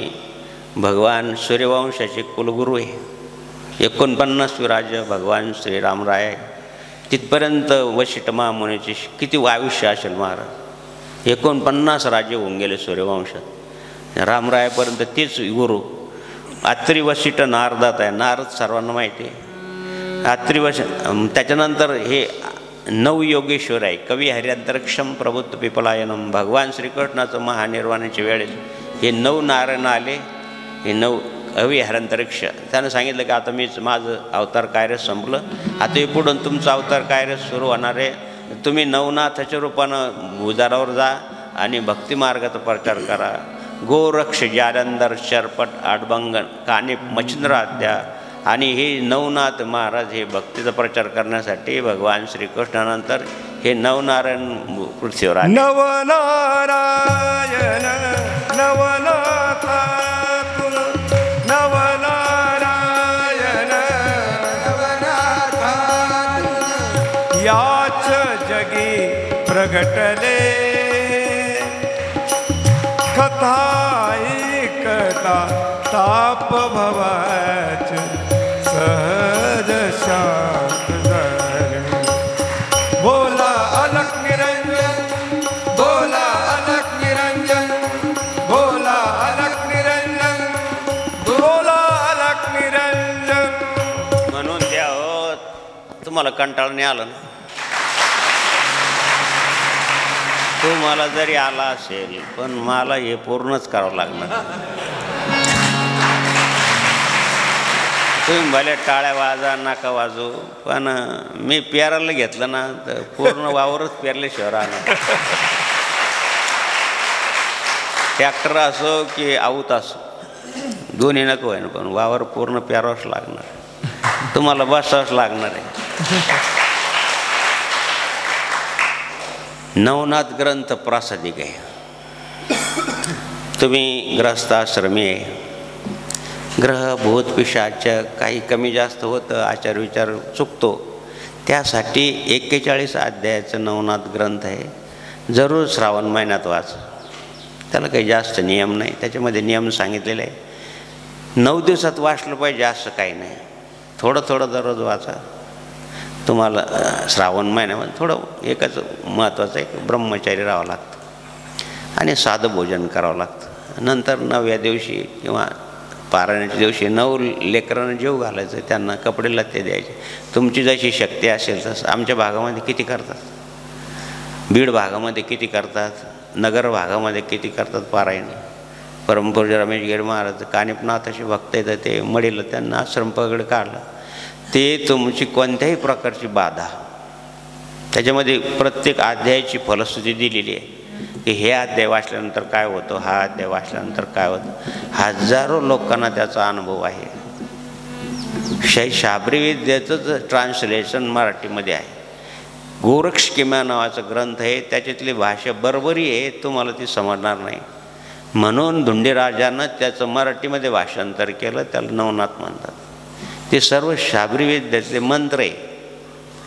भगवान सूर्यवंशाचे कुलगुरू आहे. 49 राज्य भगवान श्रीरामराय आहे. तिथपर्यंत वसिष्ठ महामुनीचे किती आयुष्य असेल महाराज. 49 राज्य होऊन गेले सूर्यवंशात. रामरायापर्यंत तेच गुरु. अत्रि वसिष्ठ नारदात आहे. नारद सर्वांना माहिती आहे. अत्रि त्याच्यानंतर हे 9 योगेश्वर आहे. कवी हरिअंतरिक्षम प्रबुद्ध पिपलायनम. भगवान श्रीकृष्णाचं महानिर्वाणाच्या वेळेस हे 9 नारायण आले. हे 9 कवी हरिअंतरिक्ष. त्यानं सांगितलं की आता मीच माझं अवतार कार्य संपलं, आता हे पुढून तुमचं अवतार कार्य सुरू होणार आहे. तुम्ही नवनाथाच्या रूपानं भूदारावर जा आणि भक्तिमार्गाचा प्रचार करा. गोरक्ष जालंधर शरपट आडबंगन कानिप मच्छिंद्रात्या. आणि हे नवनाथ महाराज हे भक्तीचा प्रचार करण्यासाठी भगवान श्रीकृष्णानंतर हे नवनारायण पृथ्वीवर आले. नवनारायण नवनाथ नवनारायण याच जगी प्रगटले. कथा ऐकता ताप भवाच सहज शांत झाले. बोला अलख निरंजन, बोला अलख निरंजन, बोला अलख निरंजन, बोला अलख निरंजन. म्हणून द्या हो, तुम्हाला कंटाळा नाही आला ना. तुम्हाला जरी आला असेल पण मला हे पूर्णच करावं लागणार. तुम्ही भले टाळ्या वाजा नका वाजू, पण मी पेरायला घेतलं ना तर पूर्ण वावरच पेरल्याशिवाय राहणार. ट्रॅक्टर असो की आऊत असो, दोन्ही नको आहे ना, पण वावर पूर्ण पेरावंच लागणार. तुम्हाला बसावंच लागणार आहे. नवनाथ ग्रंथ प्रासादिक आहे. तुम्ही ग्रहस्थाश्रमी आहे. ग्रह भूत पिशाच काही कमी जास्त होतं, आचार विचार चुकतो, त्यासाठी 41 अध्यायाचं नवनाथ ग्रंथ आहे. जरूर श्रावण महिन्यात वाच. त्याला काही जास्त नियम नाही, त्याच्यामध्ये नियम सांगितलेले आहे. 9 दिवसात वाचलं पाहिजे असं काही नाही. थोडं थोडं दररोज वाचा. तुम्हाला श्रावण महिन्यामध्ये थोडं एकच महत्त्वाचं आहे, ब्रह्मचारी राहावं लागतं आणि साधं भोजन करावं लागतं. नंतर 9व्या दिवशी किंवा पारायणाच्या दिवशी 9 लेकरांना जेव घालायचं, त्यांना कपडे लत्ते द्यायचे. तुमची जशी शक्ती असेल तसं. आमच्या भागामध्ये किती करतात, बीड भागामध्ये किती करतात, नगर भागामध्ये किती करतात पारायण. परमपूज्य रमेश गिर महाराज कानिपनाथाचे भक्त येतात, ते मडीला त्यांना आश्रम पगड काढला. ते तुमची कोणत्याही प्रकारची बाधा, त्याच्यामध्ये प्रत्येक अध्यायाची फलश्रुती दिलेली आहे की हे अध्याय वाचल्यानंतर काय होतं, हा अध्याय वाचल्यानंतर काय होतं. हजारो लोकांना त्याचा अनुभव आहे. शाबरी विद्याचं ट्रान्सलेशन मराठीमध्ये आहे. गोरक्ष किम्या नावाचा ग्रंथ आहे, त्याच्यातली भाषा बरोबरी आहे, तुम्हाला ती समजणार नाही. म्हणून धुंडीराजानं त्याचं मराठीमध्ये भाषांतर केलं, त्याला नवनाथ म्हणतात. ते सर्व शाबरी विद्यातले मंत्र आहे,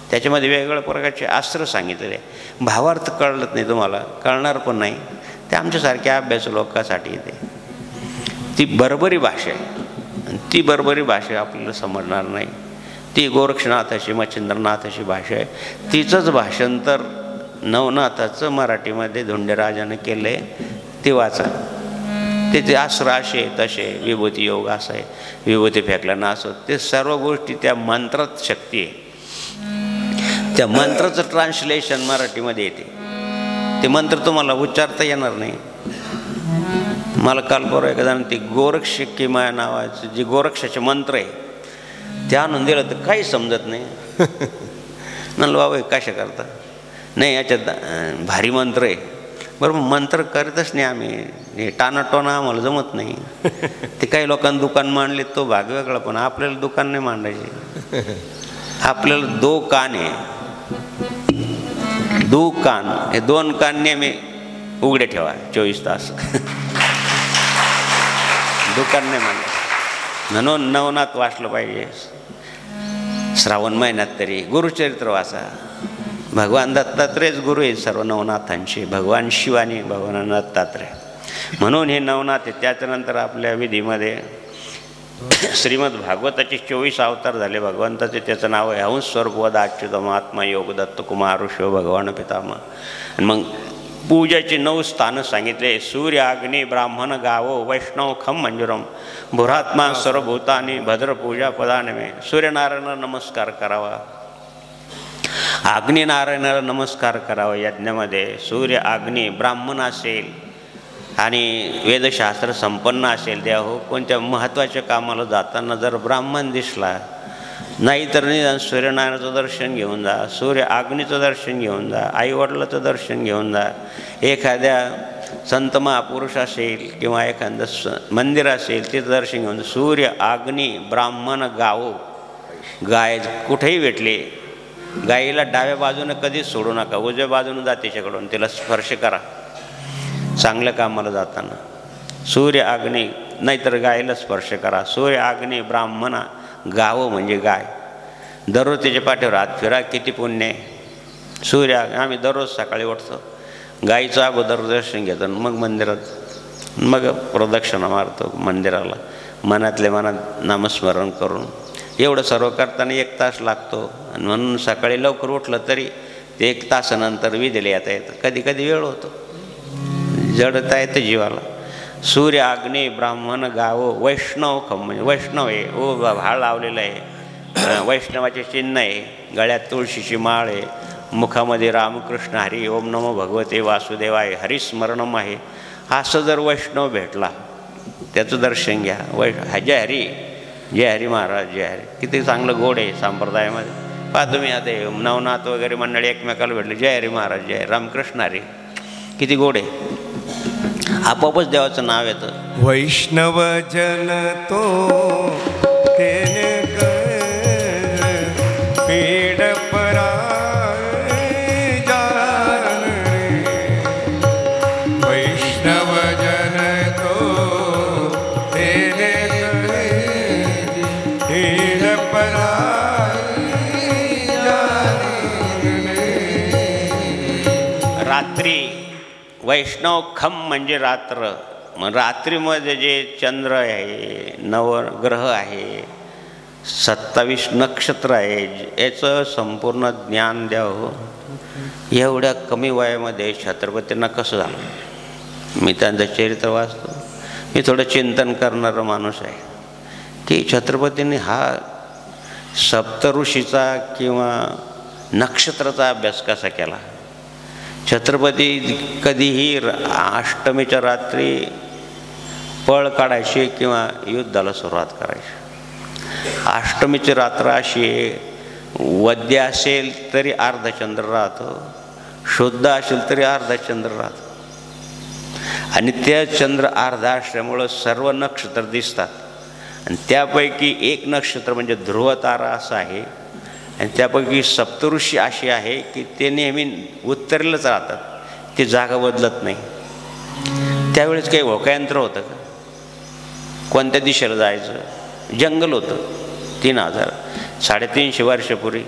त्याच्यामध्ये वेगवेगळ्या प्रकारचे अस्त्र सांगितलेले आहे. भावार्थ कळत नाही तुम्हाला, कळणार पण नाही. ते आमच्यासारख्या अभ्यास लोकांसाठी येते. ती बरोबरी भाषा आहे आणि ती बरोबरी भाषा आपल्याला समजणार नाही. ती गोरक्षनाथाची मच्छिंद्रनाथाची भाषा आहे. तिचंच भाषांतर नवनाथाचं मराठीमध्ये धुंडीराजानं केलं आहे, ते वाचा. ते अस्त्र असे तसे, विभूती योग असं आहे, विभूती फेकल्यानं असं, ते सर्व गोष्टी त्या मंत्रात शक्ती आहे. त्या मंत्राचं ट्रान्सलेशन मराठीमध्ये येते. ते मंत्र तुम्हाला उच्चारता येणार नाही. मला काल परवा एखाद्यानं ते गोरक्ष किमया नावाचं जे गोरक्षाचे मंत्र आहे ते आणून दिलं, तर काही समजत नाही. म्हणलं बाबा कशा करता, नाही याच्यात भारी मंत्र आहे. बरोबर, मंत्र करतच नाही आम्ही, हे टाणाटोणा आम्हाला जमत नाही. ते काही लोकांना दुकान मांडले तो भाग वेगळा, पण आपल्याला दुकान नाही मांडायचे. आपल्याला 2 कान आहे, 2 कान, हे 2 कान नेहमी उघडे ठेवा 24 तास. दुकान नाही मांडायचं. म्हणून नवनाथ वाचलं पाहिजे श्रावण महिन्यात तरी. गुरुचरित्र वाचा. भगवान दत्तात्रेयच गुरु आहेत सर्व नवनाथांचे, भगवान शिवानी भगवान दत्तात्रेय. म्हणून हे नवनाथ आहे. त्याच्यानंतर आपल्या विधीमध्ये श्रीमद भागवताचे 24 अवतार झाले भगवंताचे. त्याचं नाव आहे हंस स्वरूपवद अच्युतम आत्मा योग दत्त कुमार ऋषो भगवान पितामह. आणि मग पूजाचे 9 स्थानं सांगितले. सूर्य अग्नी ब्राह्मण गावो वैष्णव खम मंजुरम भूरात्मा सर्वभूतानी भद्रपूजा पदानमे. सूर्यनारायणाला नमस्कार करावा, अग्निनारायणाला नमस्कार करावा यज्ञामध्ये. सूर्य अग्नी ब्राह्मण असेल आणि वेदशास्त्र संपन्न असेल, द्या हो कोणत्या महत्त्वाच्या कामाला जाताना जर ब्राह्मण दिसला नाही तर निदान सूर्यनारायणाचं दर्शन घेऊन जा, सूर्य अग्नीचं दर्शन घेऊन जा, आईवडिलाचं दर्शन घेऊन जा. एखाद्या संत महापुरुष असेल किंवा एखादं मंदिर असेल तिथं दर्शन घेऊन जा. सूर्य अग्नी ब्राह्मण गावो. गाय कुठेही भेटले, गायीला डाव्या बाजूनं कधीच सोडू नका, उजव्या बाजूनं जा तिच्याकडून, तिला स्पर्श करा चांगल्या कामाला जाताना. सूर्य अग्नी नाहीतर गायीला स्पर्श करा. सूर्य अग्नी ब्राह्मणा गावं म्हणजे गाय. दररोज त्याच्या पाठीवर हात फिरा, किती पुण्य आहे. सूर्य आम्ही दररोज सकाळी उठतो, गायीचं अगोदर दर्शन घेतो, मग मंदिरात, मग प्रदक्षिणा मारतो मंदिराला, मनातल्या मनात नामस्मरण करून. एवढं सर्व करताना 1 तास लागतो. आणि म्हणून सकाळी लवकर उठलं तरी ते 1 तासानंतर विधीला येता येतं. कधी कधी वेळ होतो, जडता येतं जीवाला. सूर्य अग्नी ब्राह्मण गावो वैष्णव खम म्हणजे वैष्णव आहे, ओ भाळ लावलेलं आहे, वैष्णवाचे चिन्ह आहे, गळ्यात तुळशीची माळ आहे, मुखामध्ये रामकृष्ण हरी ओम नमो भगवते वासुदेवाय हरिस्मरणम आहे. असं जर वैष्णव भेटला त्याचं दर्शन घ्या. जय हरी, जय हरी महाराज, जय हरी. किती चांगलं गोड आहे संप्रदायामध्ये. पहा तुम्ही आता नवनाथ वगैरे मंडळी एकमेकाला भेटले, जय हरी महाराज, जय रामकृष्ण हरी, किती गोड आहे. आपोआपच देवाचं नाव येतं. वैष्णव जन तो तेने पीड पराय जान रे. वैष्णव जन तो तेने पीड पराय जान रे. रात्री वैष्णव खम म्हणजे रात्र. मग रात्रीमध्ये जे चंद्र आहे, नवग्रह आहे, 27 नक्षत्र आहे, याचं संपूर्ण ज्ञान द्यावं. एवढ्या कमी वयामध्ये छत्रपतींना कसं झालं? मी त्यांचं चरित्र वाचतो, मी थोडं चिंतन करणारा माणूस आहे की छत्रपतींनी हा सप्तऋषीचा किंवा नक्षत्राचा अभ्यास कसा केला. छत्रपती कधीही अष्टमीच्या रात्री पळ काढायची किंवा युद्धाला सुरुवात करायची. अष्टमीची रात्र अशी वद्य असेल तरी अर्धचंद्र राहतो, शुद्ध असेल तरी अर्धचंद्र राहतो. आणि त्या चंद्र अर्धा असल्यामुळं सर्व नक्षत्र दिसतात. आणि त्यापैकी एक नक्षत्र म्हणजे ध्रुव तारा असं आहे. आणि त्यापैकी सप्तऋषी अशी आहे की ते नेहमी उत्तरेलाच राहतात, ते जागा बदलत नाही. त्यावेळेस काही होकायंत्र होतं का? कोणत्या दिशेला जायचं? जंगल होतं. 3000 350 वर्षापूर्वी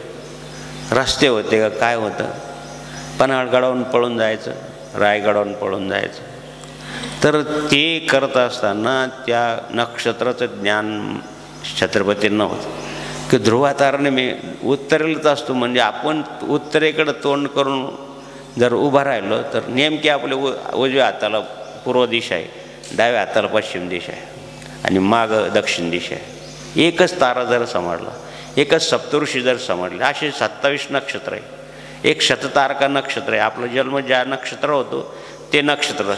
रस्ते होते का? काय होतं? पन्हाळगडावरून पळून जायचं, रायगडावरून पळून जायचं. तर ते करत असताना त्या नक्षत्राचं ज्ञान छत्रपतींना होतं की ध्रुवाताराने मी उत्तरेलाच असतो, म्हणजे आपण उत्तरेकडं तोंड करून जर उभं राहिलो तर नेमकी आपल्या उजव्या हाताला पूर्व दिशा आहे, डाव्या हाताला पश्चिम दिशा आहे आणि मागं दक्षिण दिशा आहे. एकच तारा जर समजला, एकच सप्तऋषी जर समजले, असे 27 नक्षत्र आहे. एक शततारका नक्षत्र आहे. आपला जन्म ज्या नक्षत्र होतो ते नक्षत्र.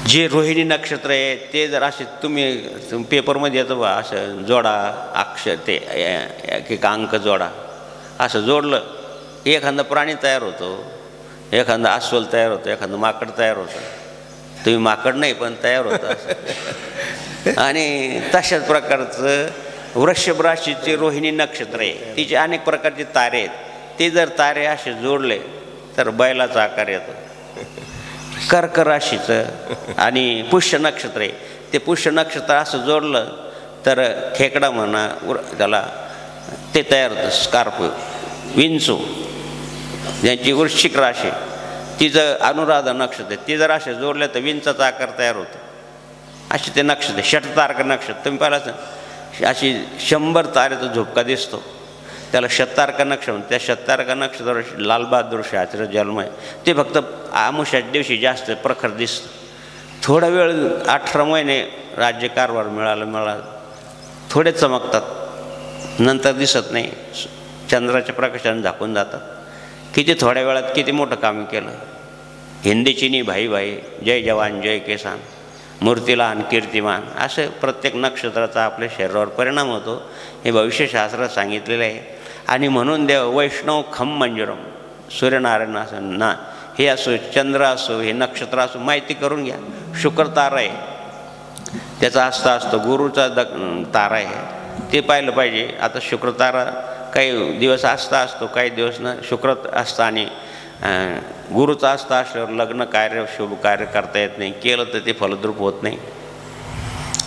जे रोहिणी नक्षत्र आहे ते जर असे तुम्ही पेपरमध्ये येतं बा, असं जोडा अक्षर, ते एक अंक जोडा, असं जोडलं एखादा प्राणी तयार होतो, एखादा अस्वल तयार होतो, एखादं माकड तयार होतं. तुम्ही माकड नाही पण तयार होतं. आणि तशाच प्रकारचं वृषभ राशीचे रोहिणी नक्षत्र आहे, तिचे अनेक प्रकारचे तारे आहेत. ते जर तारे असे जोडले तर बैलाचा आकार येतो. कर्क राशीचं आणि पुष्य नक्षत्र आहे, ते पुष्य नक्षत्र असं जोडलं तर खेकडा म्हणा त्याला ते तयार होतं. स्कॉर्पिओ, विंचू, ज्यांची वृश्चिक राशी, तिचं अनुराधा नक्षत्र आहे, ती जर असे जोडले तर विंचाचा आकार तयार होतो. असे ते नक्षत्र. षटतारका नक्षत्र तुम्ही पाहिलं, अशी 100 तारेचा झोपका दिसतो, त्याला शततारका नक्षत्र. त्या शततारका नक्षत्रावर लालबहादूर शास्त्रीचा जन्म आहे. ते फक्त आमुष्याच्या दिवशी जास्त प्रखर दिसतं. थोडा वेळ 18 महिने राज्यकारभार मिळाला थोडे चमकतात, नंतर दिसत नाही, चंद्राच्या प्रकाशाने झाकून जातात. किती थोड्या वेळात किती मोठं काम केलं. हिंदी चिनी भाई भाई, जय जवान जय किसान, मूर्तिलान कीर्तिमान, असं प्रत्येक नक्षत्राचा आपल्या शरीरावर परिणाम होतो. हे भविष्यशास्त्रात सांगितलेलं आहे. आणि म्हणून देव वैष्णव खम मंजुरम, सूर्यनारायण असं ना, हे असो, चंद्र असो, हे नक्षत्र असो, माहिती करून घ्या. शुक्र तारा आहे, त्याचा आस्था असतो. गुरुचा तारा आहे, ते पाहिलं पाहिजे. आता शुक्र तारा काही दिवस आस्था असतो, काही दिवस ना शुक्र असतं. आणि गुरुचा आस्था असल्यावर लग्न कार्य, शुभ कार्य करता येत नाही, केलं तर ते फलद्रूप होत नाही.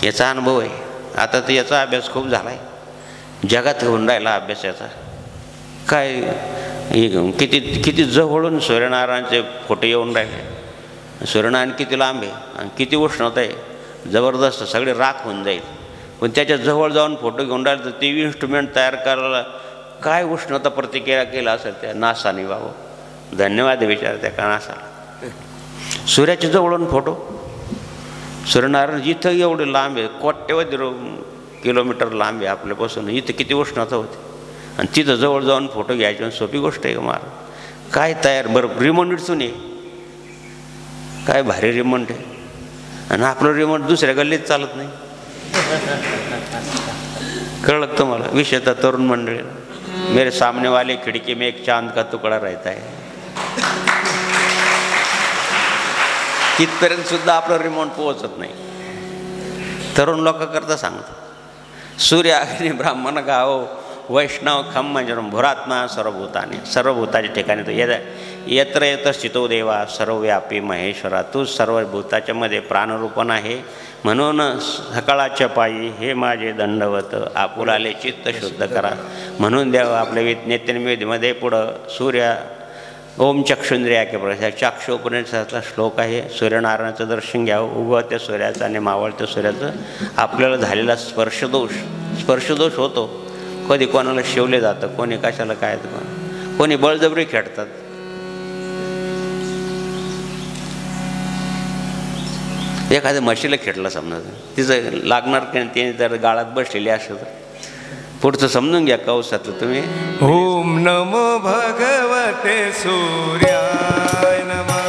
याचा अनुभव आहे. आता तर याचा अभ्यास खूप झाला आहे, जगात होऊन राहिला अभ्यास याचा. काय किती जवळून सूर्यनारायणचे फोटो येऊन राहिले. सूर्यनारायण किती लांब आहे आणि किती उष्णता आहे, जबरदस्त, सगळे राख होऊन जाईल. पण त्याच्या जवळ जाऊन फोटो घेऊन राहिले तर ते इन्स्ट्रुमेंट तयार करायला काय उष्णता प्रतिक्रिया केला असेल त्या नासाने. बाबा धन्यवाद विचार त्या का नासाला. सूर्याच्या जवळून फोटो, सूर्यनारायण जिथं एवढे लांब आहे, कोट्यवधी किलोमीटर लांब आहे आपल्यापासून, इथं किती उष्णता होती. आणि तिथं जवळ जाऊन फोटो घ्यायचे सोपी गोष्ट आहे का मार? काय तयार. बरं रिमोट इटसून ये, काय भारी रिमोट आहे. आणि आपलं रिमोट दुसऱ्या गल्लीत चालत नाही. कळलं तुम्हाला? विषयता तरुण मंडळी, मेरे सामने वाले खिड़की में एक चांद का तुकडा रहता है. तिथपर्यंत सुद्धा आपलं रिमोट पोहोचत नाही. तरुण लोक करता सांगतात, सूर्य अग्नी ब्राह्मण गाव वैष्णव खम मंजरम भुरात्मा सर्वभूताने, सर्वभूताच्या ठिकाणी तो यत्र येत स्थितो देवा सर्वव्यापी महेश्वरा, तू सर्वभूताच्या मध्ये प्राणरूपण आहे. म्हणून सकाळच्या पायी हे माझे दंडवत आपुलाले चित्त शुद्ध करा. म्हणून देव आपल्या नित्यनिवेदीमध्ये पुढं सूर्य ओम चक्षुंद्रियाके प्रसाद चाक्षुपनिषदातला श्लोक आहे. सूर्यनारायणाचं दर्शन घ्यावं, उगवत्या सूर्याचं आणि मावळत्या सूर्याचं. आपल्याला झालेला स्पर्शदोष होतो. कधी कोणाला शिवले जातं, कोणी कशाला काय, कोणी बळजबरी खेळतात. एखाद्या म्हशीला खेळला समजा, तिचं लागणार की ते जर गाळात बसलेली असं तर पुढचं समजून घ्या कौसातलं तुम्ही. ओम नमो भगवते सूर्याय नमः.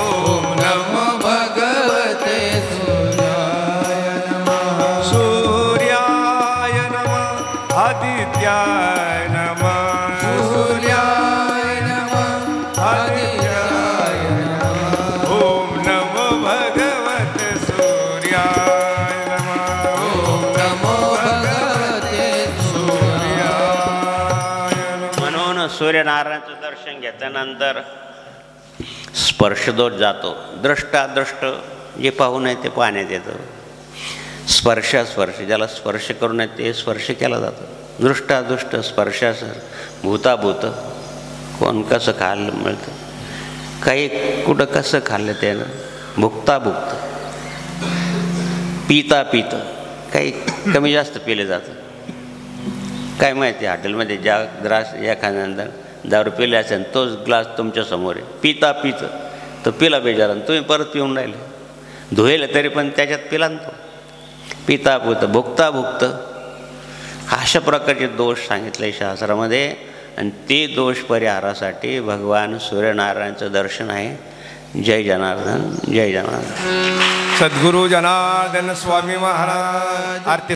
ओम नमो भगवते सूर्याय नमः. सूर्याय नमः. आदित्याय नमः. सूर्याय नमः. आदित्याय नमः. ओम नमो भगवते सूर्याय नमः. ओम नमो भगवते म्हणून सूर्यनारायणाचं दर्शन घेतल्यानंतर स्पर्शदोष जातो. दृष्टादृष्ट जे पाहू नये ते पाहण्यात येतं. स्पर्श ज्याला स्पर्श करू नये ते स्पर्श केला जातो. दृष्टादृष्ट स्पर्शास भूताभूत कोण कसं खायला मिळतं, काही कुठं कसं खाल्लं त्यानं. भुक्ताभुक्त पिता काही कमी जास्त पिले जातं. काय माहिती हॉटेलमध्ये ज्या ग्लास एखाद्यानंतर दारू पिले असेल तोच ग्लास तुमच्यासमोर आहे. पिता तर पिला बेजारा, तुम्ही परत पिऊन राहिले. धुयले तरी पण त्याच्यात पिला ना तो. पिताभूत भुक्ताभुक्त अशा प्रकारचे दोष सांगितले शास्त्रामध्ये. आणि ते दोष परिहारासाठी भगवान सूर्यनारायणाचं दर्शन आहे. जय जनार्दन, जय जनार्दन. सद्गुरु जनार्दन स्वामी महाराज. आरती